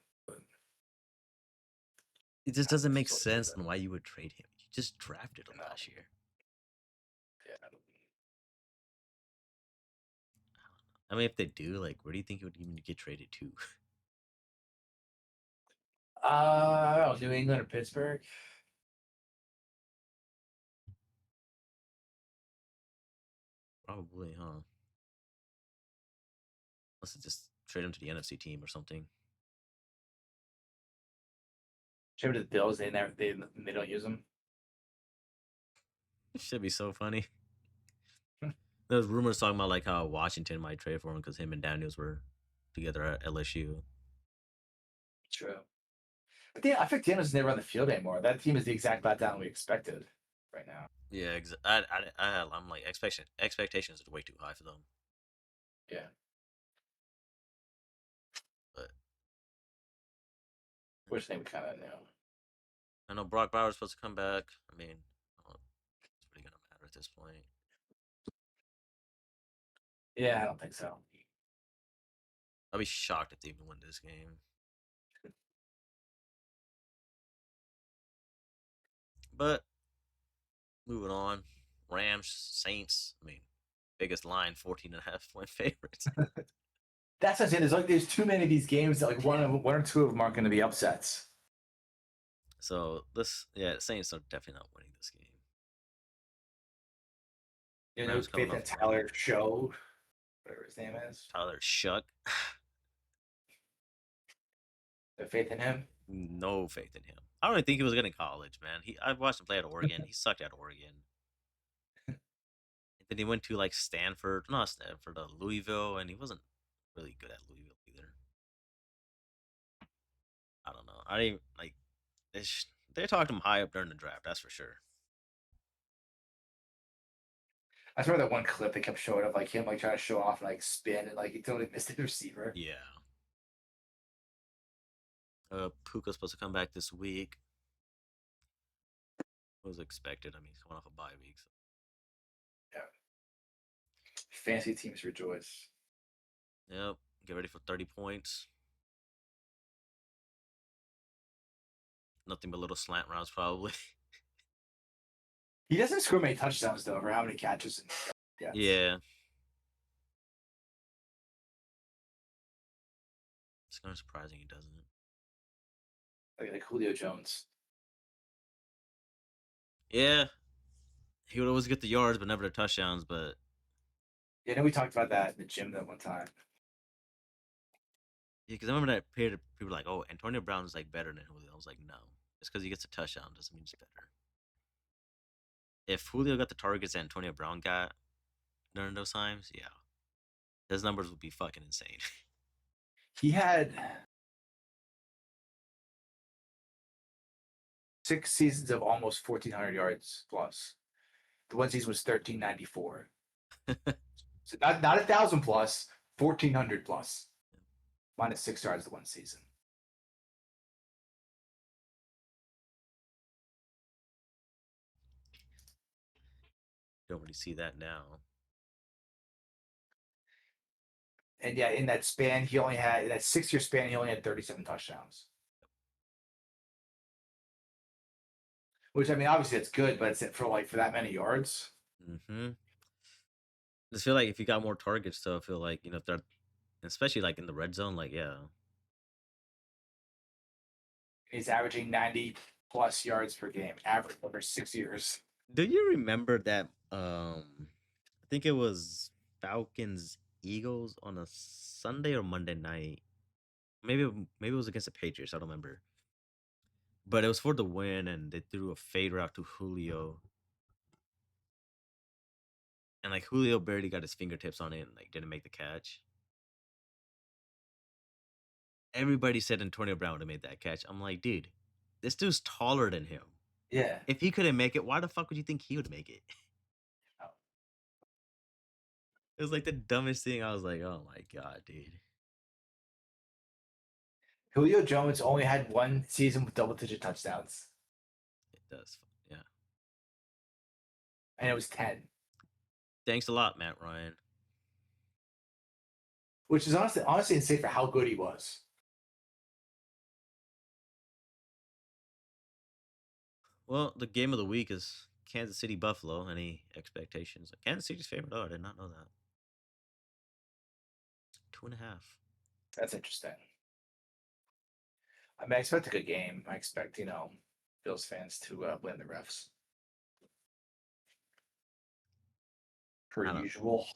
It just doesn't make sense on why you would trade him. You just drafted him last year. Yeah. I mean, if they do, like, where do you think it would even get traded to? New England or Pittsburgh. Probably, huh? Unless it just trade him to the NFC team or something. Trade to the Bills. They don't use them. Should be so funny. There's rumors talking about like how Washington might trade for him because him and Daniels were together at LSU. True. But yeah, I think Daniels never on the field anymore. That team is the exact letdown we expected right now. Yeah, I'm like expectations are way too high for them. Yeah. But Which they kind of knew. I know Brock Bowers supposed to come back. I mean, it's pretty gonna matter at this point. Yeah, I don't think so. I'll be shocked if they even win this game. But moving on, Rams, Saints. I mean, biggest line, 14.5-point favorites. That's what I'm saying. There's too many of these games that like one or two of them aren't going to be upsets. So Saints are definitely not winning this game. You know, Rams coming Faith off and Tyler Show, whatever his name is. Tyler Shuck. The faith in him. No faith in him. I don't even think he was good in college, man. I've watched him play at Oregon. He sucked at Oregon. And then he went to like Louisville, and he wasn't really good at Louisville either. I don't know. I didn't like. They talked him high up during the draft. That's for sure. I saw that one clip they kept showing of like him like trying to show off and like spin and like he totally missed the receiver. Yeah. Puka's supposed to come back this week. Was expected. I mean, he's coming off a bye week. So. Yeah. Fancy teams rejoice. Yep. Get ready for 30 points. Nothing but little slant routes, probably. He doesn't score many touchdowns though, for how many catches. Yeah. It's kind of surprising he doesn't. Like Julio Jones. Yeah. He would always get the yards, but never the touchdowns. But Yeah, I know we talked about that in the gym that one time. yeah, because I remember that period. People were like, "Oh, Antonio Brown is like better than Julio." I was like, "No, just because he gets a touchdown doesn't mean he's better." If Julio got the targets that Antonio Brown got during those times, yeah, his numbers would be fucking insane. He had 6 seasons of almost 1,400 yards plus. The one season was 1,394. So not 1,000 plus, 1,400 plus. Minus 6 yards the one season. Don't really see that now. And yeah, in that span, in that 6-year span, he only had 37 touchdowns. Which I mean, obviously it's good, but it's for that many yards. Mm-hmm. I just feel like if you got more targets, though, I feel like if they're, especially like in the red zone, like yeah. He's averaging 90 plus yards per game, average over 6 years. Do you remember that? I think it was Falcons Eagles on a Sunday or Monday night. Maybe it was against the Patriots. I don't remember. But it was for the win, and they threw a fade route to Julio, and like Julio barely got his fingertips on it, and like didn't make the catch. Everybody said Antonio Brown would have made that catch. I'm like, dude, this dude's taller than him. Yeah. If he couldn't make it, why the fuck would you think he would make it? Oh. It was like the dumbest thing. I was like, oh my god, dude. Julio Jones only had 1 season with double-digit touchdowns. It does, yeah. And it was 10. Thanks a lot, Matt Ryan. Which is honestly insane for how good he was. Well, the game of the week is Kansas City Buffalo. Any expectations? Kansas City's favorite. Oh, I did not know that. 2.5. That's interesting. I mean, I expect a good game. I expect, Bills fans to blame the refs. Per usual.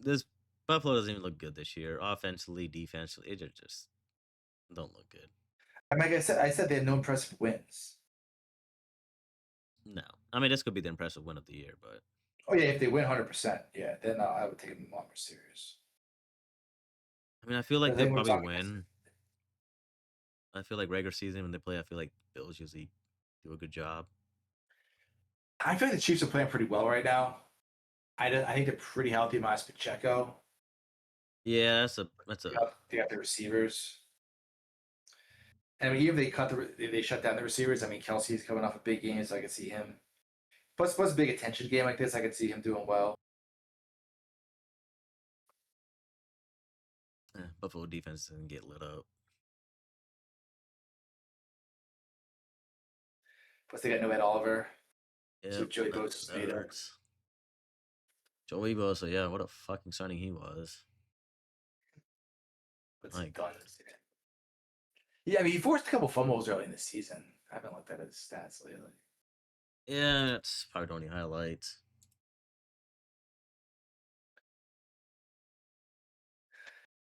This Buffalo doesn't even look good this year. Offensively, defensively, it just don't look good. I mean, like I said they had no impressive wins. No. I mean, this could be the impressive win of the year, but Oh yeah, if they win 100%, yeah, then I would take them a lot more serious. I mean, I feel But like then they'll we're probably talking about win. I feel like regular season when they play, I feel like Bills usually do a good job. I feel like the Chiefs are playing pretty well right now. I think they're pretty healthy minus Pacheco. Yeah, that's a They got the receivers. And I mean, even if they shut down the receivers, I mean, Kelsey's coming off a big game, so I could see him. Plus a big attention game like this, I could see him doing well. Buffalo defense doesn't get lit up. Plus they got no Ed Oliver. So Yeah, Joey Bosa is made up. Joey Bosa, yeah, what a fucking signing he was. What's My he done this year? Yeah, I mean, he forced a couple fumbles early in the season. I haven't looked at his stats lately. Yeah, that's probably the only highlights.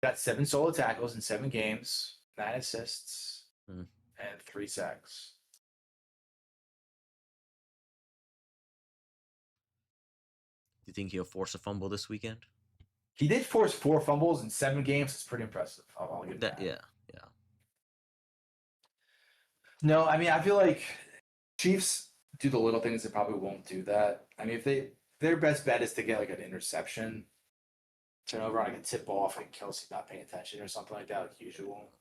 Got 7 solo tackles in 7 games, 9 assists, Hmm. and 3 sacks. Do you think he'll force a fumble this weekend? He did force 4 fumbles in 7 games. It's pretty impressive. I'll give that. Yeah. No, I mean, I feel like Chiefs do the little things that probably won't do that. I mean, if their best bet is to get like an interception, turnover on like a tip off, and Kelsey not paying attention or something like that, like usual.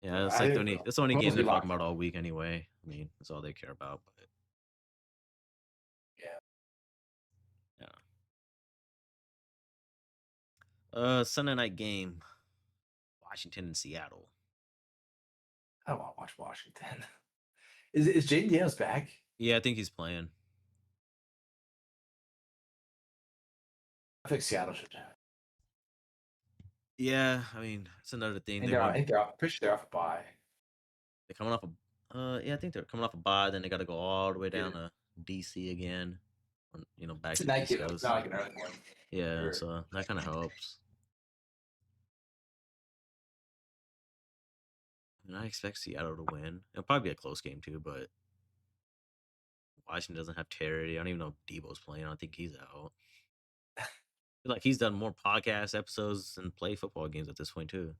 Yeah, it's I like think the only it's the only game mostly they're talking locked. about all week anyway. I mean, that's all they care about. But Yeah. Sunday night game, Washington and Seattle. I don't want to watch Washington. Is Jaden Daniels back? Yeah, I think he's playing. I think Seattle should. Yeah, I mean, it's another thing. I think they're off. Pretty sure they're off a bye. They're coming off yeah, I think they're coming off a bye. Then they got to go all the way down to DC again. Back It's a to the night East game. It's Coast. not like an early one. Yeah, Or- so that kind of helps. And I expect Seattle to win. It'll probably be a close game too, but Washington doesn't have Terry. I don't even know if Debo's playing. I don't think he's out. I feel like he's done more podcast episodes and play football games at this point too.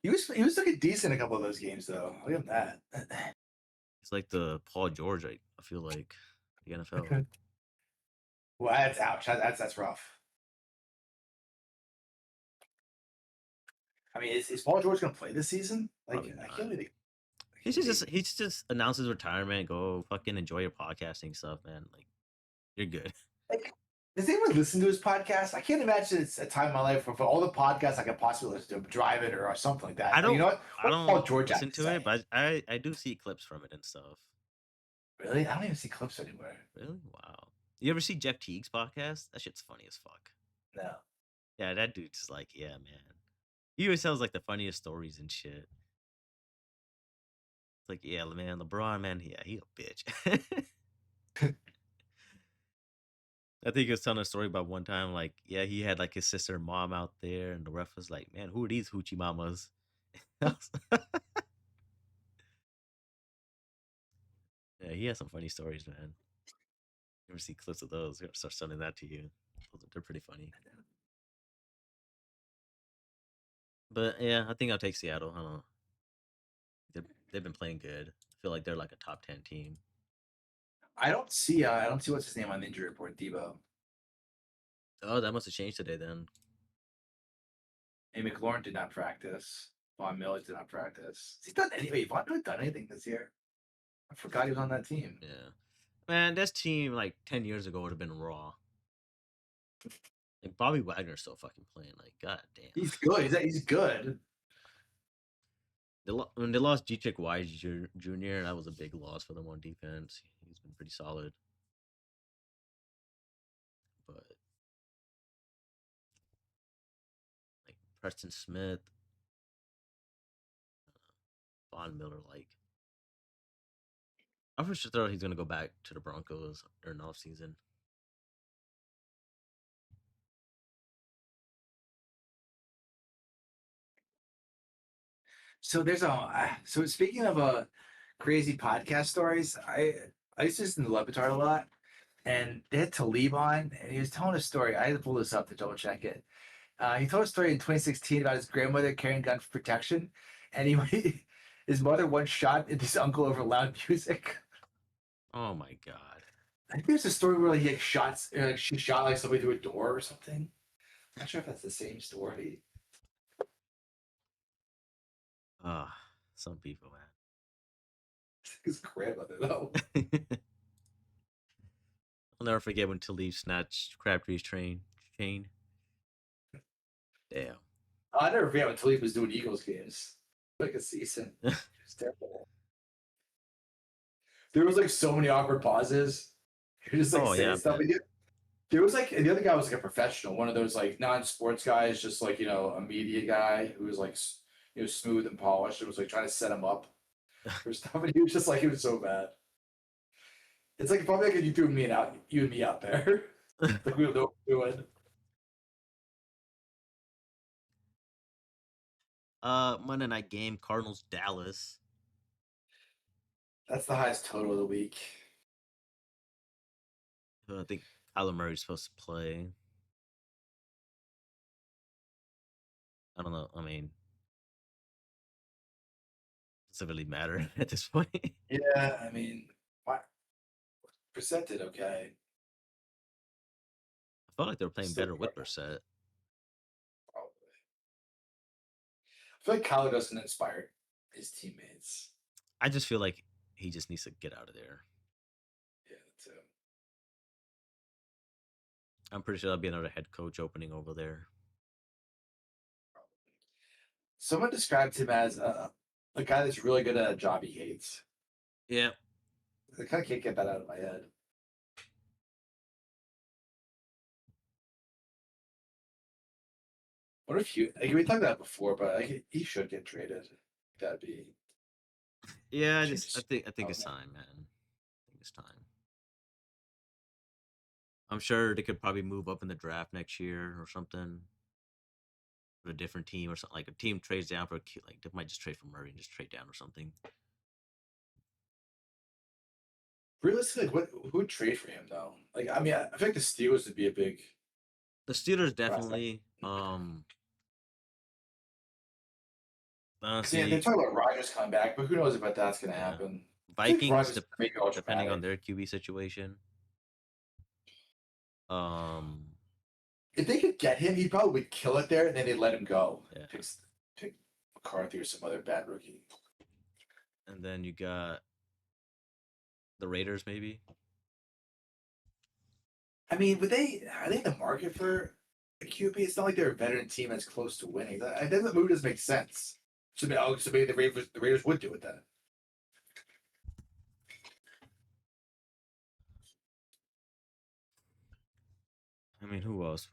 He was looking decent a couple of those games though. Look at that. It's like the Paul George. I feel like the NFL. Well, that's ouch. That's rough. I mean, is Paul George going to play this season? Like, Probably I not. can't really. He should just announce his retirement. Go fucking enjoy your podcasting stuff, man. Like, you're good. Like, does anyone listen to his podcast? I can't imagine it's a time in my life for all the podcasts I could possibly listen to, drive it or something like that. I don't. You know what? I don't Paul George listen have to say? it, but I do see clips from it and stuff. Really, I don't even see clips anywhere. Really? Wow. You ever see Jeff Teague's podcast? That shit's funny as fuck. No. Yeah, that dude's like, yeah, man. He always tells like the funniest stories and shit. It's like, yeah, man, LeBron, man, yeah, he a bitch. I think he was telling a story about one time, like, yeah, he had like his sister and mom out there, and the ref was like, man, who are these hoochie mamas? Yeah, he has some funny stories, man. You ever see clips of those? I'm gonna start sending that to you. They're pretty funny. But yeah, I think I'll take Seattle. I don't know. They've been playing good. I feel like they're like a top 10 team. I don't see what's his name on the injury report, Debo. Oh, that must have changed today then. And McLaurin did not practice. Von Miller did not practice. Has he done anything? Von Miller done anything this year? I forgot he was on that team. Yeah. Man, this team like 10 years ago would have been raw. Like Bobby Wagner's still fucking playing. Like, god damn. He's good. He's good. When they lost G-Chick Wise Jr., that was a big loss for them on defense. He's been pretty solid. But like Preston Smith, Von Miller, like I for sure thought he's gonna go back to the Broncos during the offseason. So there's so speaking of crazy podcast stories, I used to listen to Le Batard a lot, and they had Talib on, and he was telling a story. I had to pull this up to double check it. He told a story in 2016 about his grandmother carrying a gun for protection, and his mother once shot at his uncle over loud music. Oh my god. I think there's a story where he like shots, like she shot like somebody through a door or something. I'm not sure if that's the same story. Ah, some people, His grandmother though. man. I'll never forget when Talib snatched Crabtree's chain. Damn. I never forget when Talib was doing Eagles games like a season. It was terrible. There was like so many awkward pauses. He was just like Oh, saying yeah, I stuff. bet. There was like, and the other guy was like a professional, one of those like non-sports guys, just like a media guy who was like smooth and polished. It was like trying to set him up for stuff, and he was just like, it was so bad. It's like probably like if you threw you and me out there, like we don't know what we're doing. Monday night game, Cardinals Dallas. That's the highest total of the week. I think Kyler Murray's supposed to play. I don't know. I mean, does it really matter at this point? Yeah, I mean, what presented okay. I felt like they were playing Still better with probably. Brissett. I feel like Kyler doesn't inspire his teammates. I just feel like he just needs to get out of there. Yeah, too. I'm pretty sure there'll be another head coach opening over there. Someone described him as a guy that's really good at a job he hates. Yeah. I kind of can't get that out of my head. What if we talked about that before, but like, he should get traded. That'd be Yeah, I Changes- think oh, it's man. time, man. I think it's time. I'm sure they could probably move up in the draft next year or something. With a different team or something. Like a team trades down for like they might just trade for Murray and just trade down or something. Realistically, who would trade for him though? Like, I mean, I feel like the Steelers would be a big. The Steelers definitely. Yeah, they're talking about Rodgers coming back, but who knows if that's going to Yeah. happen? I think Vikings, Rodgers make it all depending on dramatic. their QB situation. If they could get him, he probably would kill it there, and then they'd let him go. Yeah. Pick McCarthy or some other bad rookie. And then you got the Raiders, maybe. I mean, are they in the market for a QB? It's not like they're a veteran team that's close to winning. Then the move doesn't make sense. So maybe the Raiders would do it then. I mean, who else?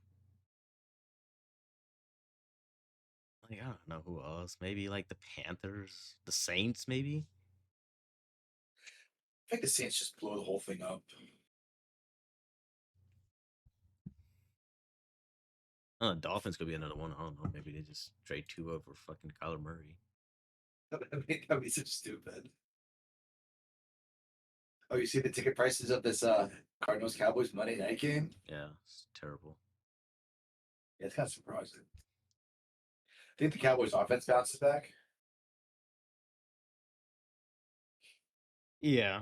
Like, I don't know who else. Maybe like the Panthers, the Saints, maybe. I think the Saints just blow the whole thing up. Dolphins could be another one. I don't know. Maybe they just trade Tua for fucking Kyler Murray. That'd be so stupid. Oh, you see the ticket prices of this Cardinals Cowboys Monday night game? Yeah, it's terrible. Yeah, it's kind of surprising. I think the Cowboys offense bounces back. Yeah.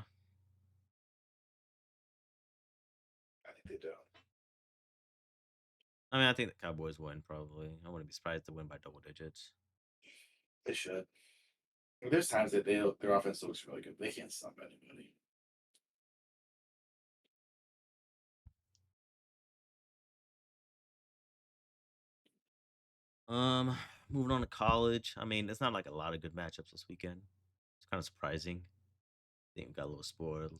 I think they do. I mean, I think the Cowboys win probably. I wouldn't be surprised to win by double digits. They should. There's times that their offense looks really good. They can't stop anybody. Moving on to college. I mean, it's not like a lot of good matchups this weekend. It's kind of surprising. I think we got a little spoiled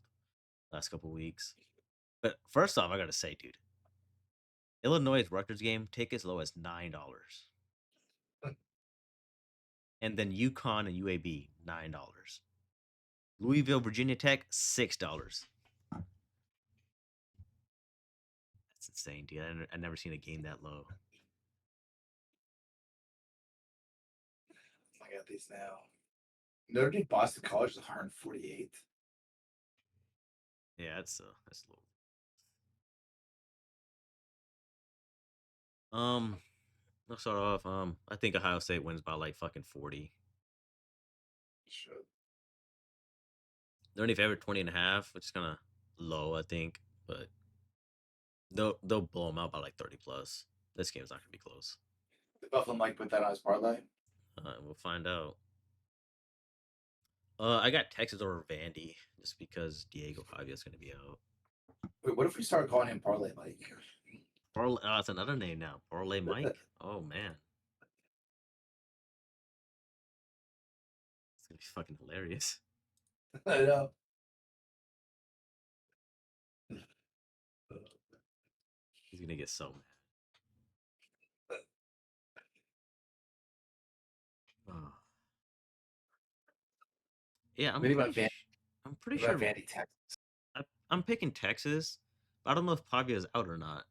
last couple weeks. But first off, I gotta say, dude, Illinois' Rutgers game tickets low as $9, and then UConn and UAB $9. Louisville, Virginia Tech $6. That's insane, dude. I never seen a game that low. I got these now. Notre Dame Boston College is 148. that's a little. Let's start off. I think Ohio State wins by like fucking 40. Should. They're only favored 20.5, which is kind of low, I think, but they'll blow them out by like 30 plus. This game's not gonna be close. Did Buffalo Mike put that on his parlay? We'll find out. I got Texas over Vandy just because Diego Pavia's gonna be out. Wait, what if we start calling him Parlay Mike? Parlay, oh, that's another name now. Parlay Mike. Oh man, it's gonna be fucking hilarious. I know. He's gonna get so mad. Oh. Yeah, What about Van- I'm pretty What sure about Vandy, Texas? I'm picking Texas, but I don't know if Pavia is out or not.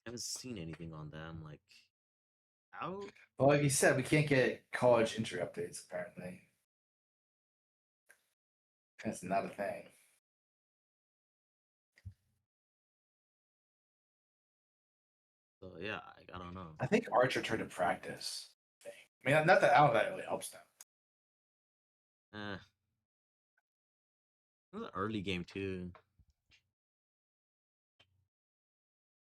I haven't seen anything on them like out. Well, like you said, we can't get college injury updates apparently. That's not a thing. So yeah, I don't know. I think Archer turned to practice. I mean, not that I don't know if that really helps them. It was an early game too.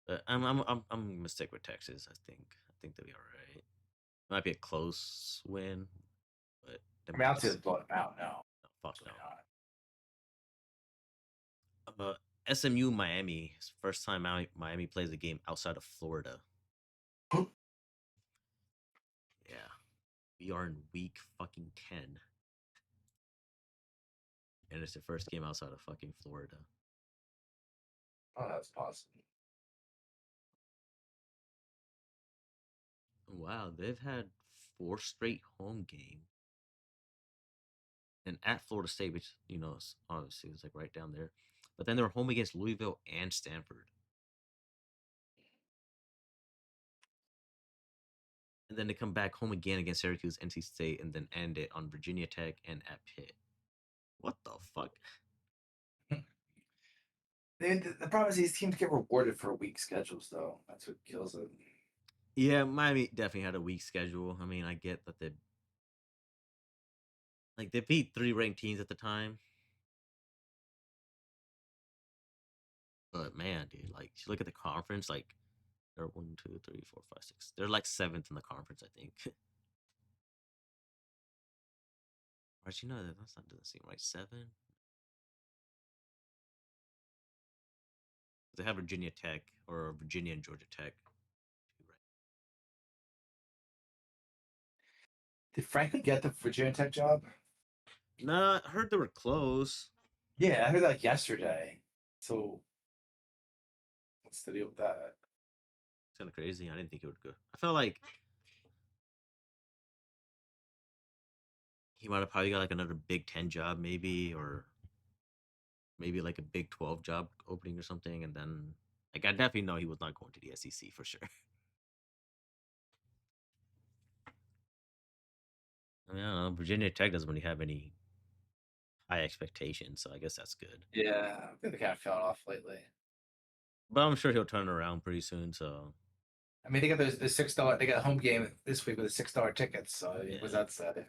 But I'm gonna stick with Texas. I think they'll be all right. Might be a close win, but I mean, I'll say blow them out. No, fuck absolutely no. SMU Miami. It's the first time Miami plays a game outside of Florida. not. Yeah, we are in week fucking 10, and it's the first game outside of fucking Florida. Oh, that's possible. Wow, they've had 4 straight home games. And at Florida State, which, obviously is like right down there. But then they're home against Louisville and Stanford. And then they come back home again against Syracuse, NC State, and then end it on Virginia Tech and at Pitt. What the fuck? The problem is these teams get rewarded for weak schedules, though. That's what kills it. Yeah, Miami definitely had a weak schedule. I mean, I get that they beat 3 ranked teams at the time. But man, dude, like you look at the conference, like they're 1, 2, 3, 4, 5, 6. They're like 7th in the conference, I think. Actually, no, that's not doesn't seem right. 7. They have Virginia Tech or Virginia and Georgia Tech. Did Franklin get the Virginia Tech job? Nah, I heard they were close. Yeah, I heard that like yesterday. So what's the deal with that? It's kind of crazy. I didn't think it would go. I felt like he might have probably got like another Big 10 job, maybe, or maybe like a Big 12 job opening or something. And then, like, I definitely know he was not going to the SEC for sure. I mean, I don't know. Virginia Tech doesn't really have any high expectations, so I guess that's good. Yeah, I think they kind of fell off lately. But I'm sure he'll turn it around pretty soon. So I mean, they got the $6. They got a home game this week with the $6 tickets. So I mean, Yeah. was that said?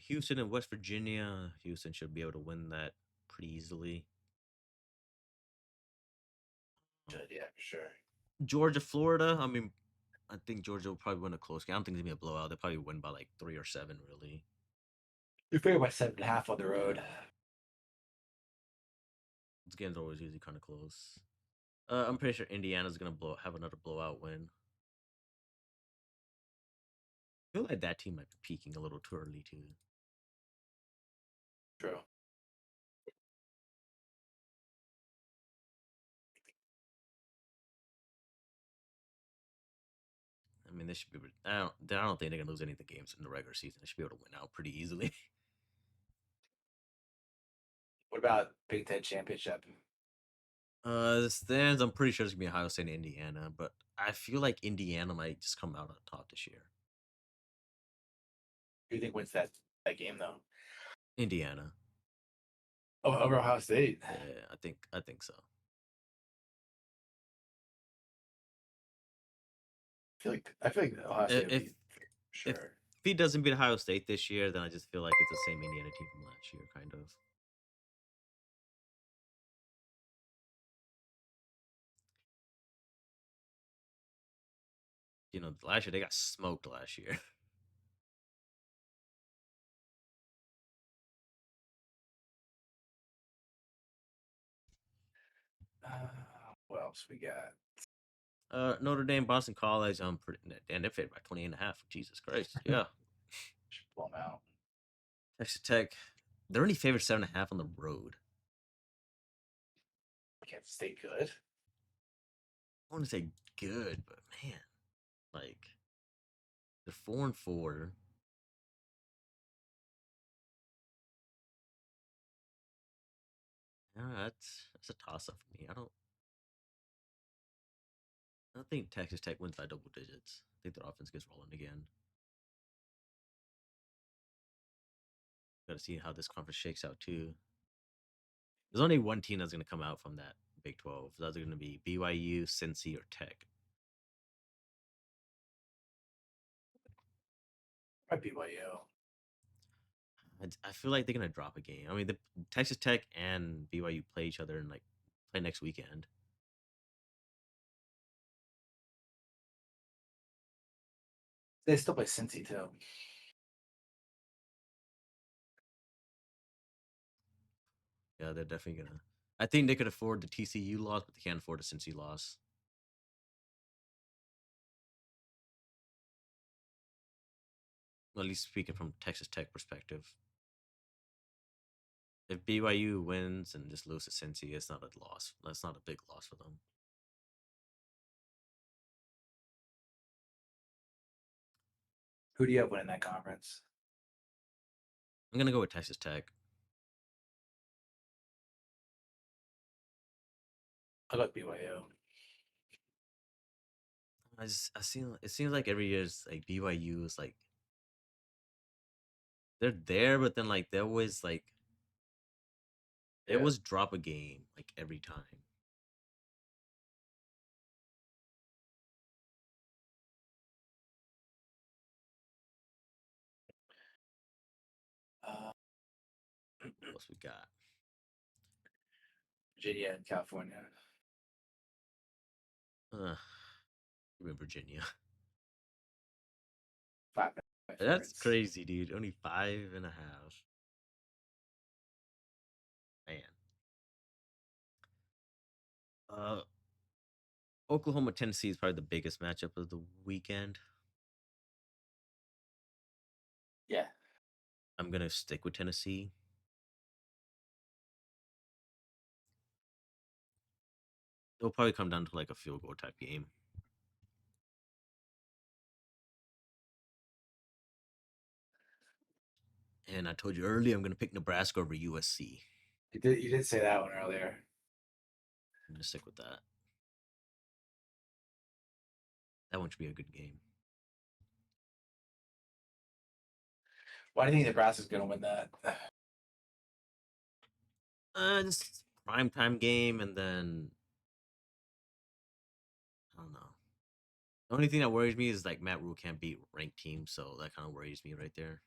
Houston and West Virginia. Houston should be able to win that pretty easily. Should, yeah, for sure. Georgia, Florida. I mean, I think Georgia will probably win a close game. I don't think it's gonna be a blowout. They'll probably win by like 3 or 7, really. You're figuring by 7.5 on the road. These games are always usually kind of close. I'm pretty sure Indiana's gonna have another blowout win. I feel like that team might be peaking a little too early too. True. I mean, they should be. I don't think they're gonna lose any of the games in the regular season. They should be able to win out pretty easily. What about Big Ten championship? The stands. I'm pretty sure it's gonna be Ohio State and Indiana, but I feel like Indiana might just come out on top this year. Who do you think wins that game though? Indiana. Oh, over Ohio State. Yeah, I think so. I feel like Ohio State would If be for if sure. he doesn't beat Ohio State this year, then I just feel like it's the same Indiana team from last year, kind of. You know, last year they got smoked last year. What else we got? Notre Dame, Boston College, pretty, and they're favored by 20.5. Jesus Christ, yeah. Should blow them out. Texas Tech, they're only favored 7.5 on the road. Kansas State good. I want to say good, but man, like they're 4-4. Yeah, that's a toss up for me. I don't think Texas Tech wins by double digits. I think their offense gets rolling again. Got to see how this conference shakes out too. There's only one team that's going to come out from that Big 12. That's going to be BYU, Cincy, or Tech. Might be BYU. I feel like they're going to drop a game. I mean, the Texas Tech and BYU play each other and like play next weekend. They still play Cincy too. Yeah, they're definitely gonna. I think they could afford the TCU loss, but they can't afford the Cincy loss. Well, at least speaking from Texas Tech perspective. If BYU wins and just loses Cincy, it's not a loss. That's not a big loss for them. Who do you have winning that conference? I'm gonna go with Texas Tech. I like BYU. I see. It seems like every year is like BYU is like they're there, but then like they always like they Yeah. always drop a game like every time. Uh, What else we got? Virginia and California. We're in Virginia. 5 That's favorites. crazy, dude. Only 5.5. Man. Uh, Oklahoma Tennessee is probably the biggest matchup of the weekend. Yeah. I'm gonna stick with Tennessee. It'll probably come down to like a field goal type game. And I told you earlier, I'm gonna pick Nebraska over USC. You did say that one earlier. I'm gonna stick with that. That one should be a good game. Why do you think Nebraska's going to win that? Just prime time game, and then I don't know. The only thing that worries me is like Matt Rule can't beat ranked teams, so that kind of worries me right there.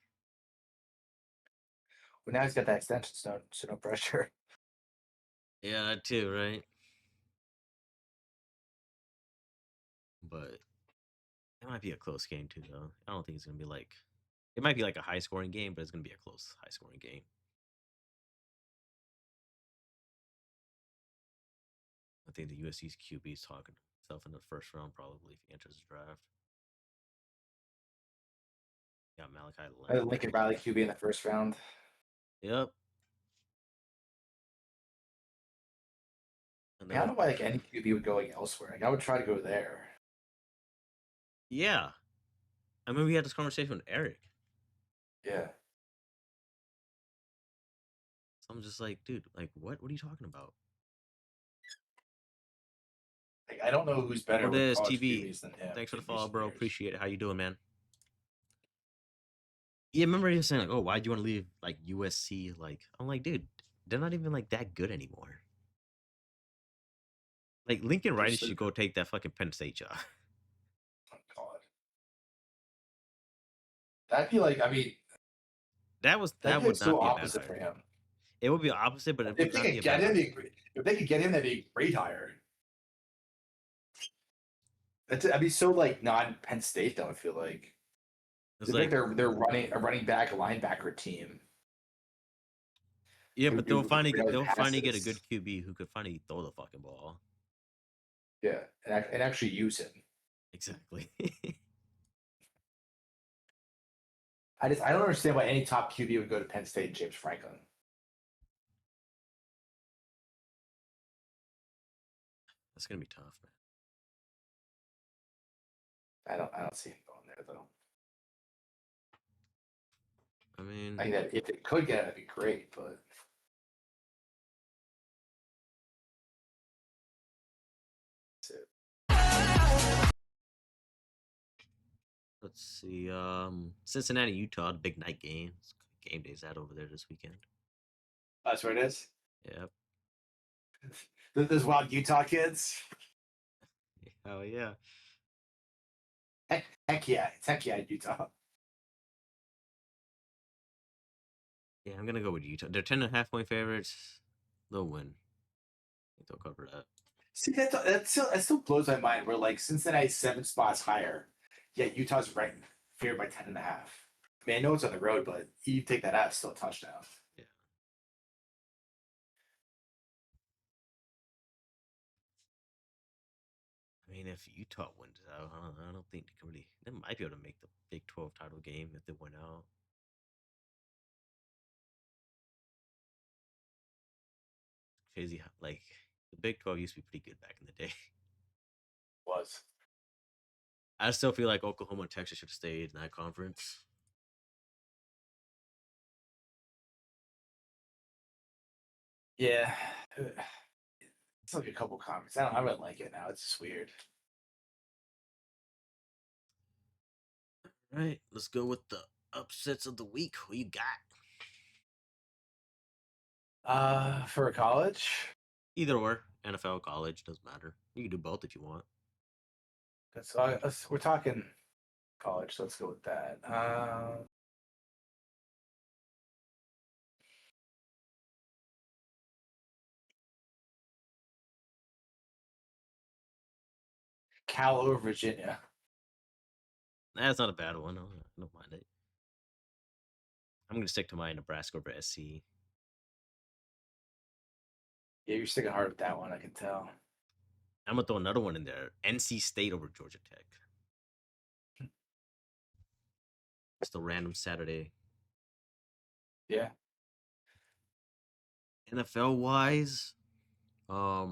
Well, now he's got that extension, so no pressure. Yeah, that too, right? But it might be a close game too, though. I don't think it's gonna be like. It might be like a high scoring game, but it's gonna be a close, high scoring game. I think the USC's QB is talking to himself in the first round, probably if he enters the draft. Got Malachi Lincoln Riley QB in the first round. Yep. And I don't know why like any QB would go elsewhere. Like I would try to go there. yeah. I mean, we had this conversation with Eric. Yeah. So I'm just like, dude, like, what? What are you talking about? Like, I don't know who's better What with is college TV? QBs than him. Thanks for the in follow, recent bro. years. Appreciate it. How you doing, man? Yeah, remember you saying like, "Oh, why'd you want to leave like USC?" Like, I'm like, dude, they're not even like that good anymore. Like Lincoln Riley Just the- should go take that fucking Penn State job. Oh God. That'd be like, I mean, That that'd be like would so not be a bad opposite for hire. him. It would be opposite, but it If would they not be could a get bad him, hire. if they could get him, that'd be a great hire. That'd be so like not Penn State though. I feel like It's it's like like, they're running a running back, a linebacker team. yeah, who- but who they'll finally get a passes. good QB who could finally throw the fucking ball. Yeah, and actually use him. Exactly. I don't understand why any top QB would go to Penn State and James Franklin. That's gonna be tough, man. I don't see him going there though. I mean, I think that if they could get it, that'd be great, but that's it. let's see. Cincinnati, Utah, the big night game. Game days out over there this weekend. That's what it is. Yep. Those wild Utah kids. Hell yeah. Heck yeah, it's heck yeah, Utah. Yeah, I'm gonna go with Utah. They're 10.5 point favorites. They'll win. I think they'll cover that. See, that still blows my mind. We're like Cincinnati's 7 spots higher, yet Utah's ranked favored by 10.5. I mean, I know it's on the road, but you take that out, it's still a touchdown. Yeah. I mean, if Utah wins out, I don't think they can really. They might be able to make the Big 12 title game if they win out. Crazy, like the Big 12 used to be pretty good back in the day. Was. I still feel like Oklahoma and Texas should have stayed in that conference. Yeah. It's like a couple comments. I really like it now. It's just weird. All right, let's go with the upsets of the week. Who you got? For a college. Either or, NFL, college, doesn't matter. You can do both if you want. So we're talking college, so let's go with that. Cal over Virginia. That's not a bad one. I don't mind it. I'm gonna stick to my Nebraska over SC. Yeah, you're sticking hard with that one. I can tell. I'm gonna throw another one in there. NC State over Georgia Tech. It's the random Saturday. Yeah. NFL wise, I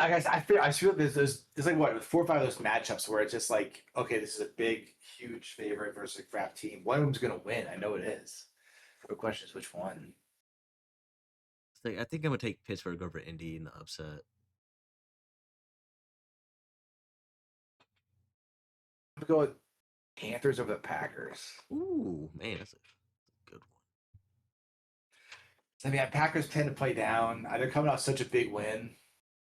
guess I feel there's like what 4 or 5 of those matchups where it's just like, okay, this is a big, huge favorite versus a crap team. One of them's gonna win. I know it is. The question is which one. I think I'm gonna take Pittsburgh over Indy in the upset. I'm gonna go with Panthers over the Packers. Ooh, man, that's a good one. I mean, Packers tend to play down. They're coming off such a big win.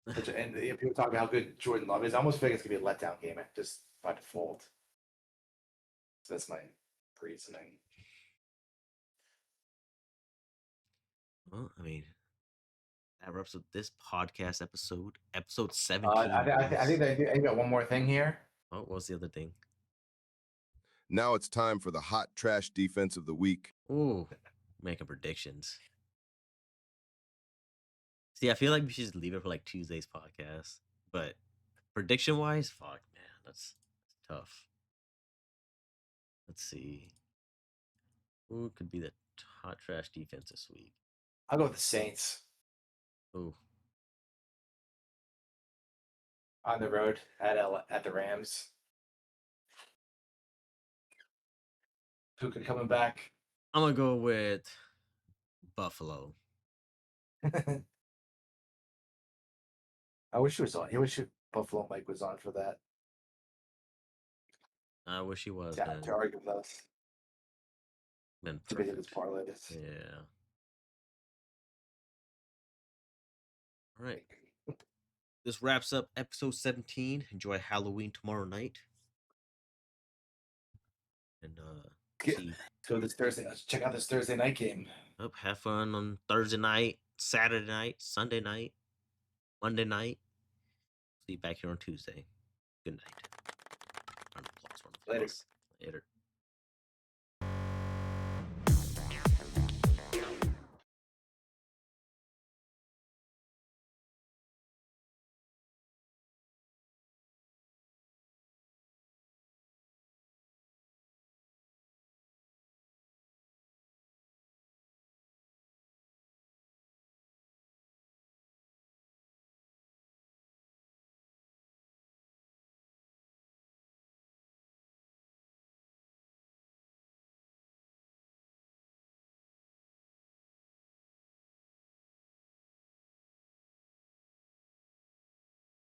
And people talk about how good Jordan Love is. I almost feel like it's gonna be a letdown game, just by default. So that's my reasoning. Well, I mean, that wraps up this podcast episode 17. I think I got one more thing here. Oh, what was the other thing? Now it's time for the hot trash defense of the week. Ooh, making predictions. See, I feel like we should just leave it for like Tuesday's podcast. But prediction wise, fuck, man, that's tough. Let's see. Who could be the hot trash defense this week? I'll go with the Saints Ooh, on the road at the Rams. Puka coming back. I'm gonna go with Buffalo. I wish he was on. I wish Buffalo Mike was on for that I wish he was. to argue with us. Been To make it his perfect. parlay. Yeah. All right. This wraps up episode 17. Enjoy Halloween tomorrow night. And Yeah. see. So this Thursday, let's check out this Thursday night game. Have fun on Thursday night, Saturday night, Sunday night, Monday night. See you back here on Tuesday. Good night. Round of applause, round of Later. applause. Later.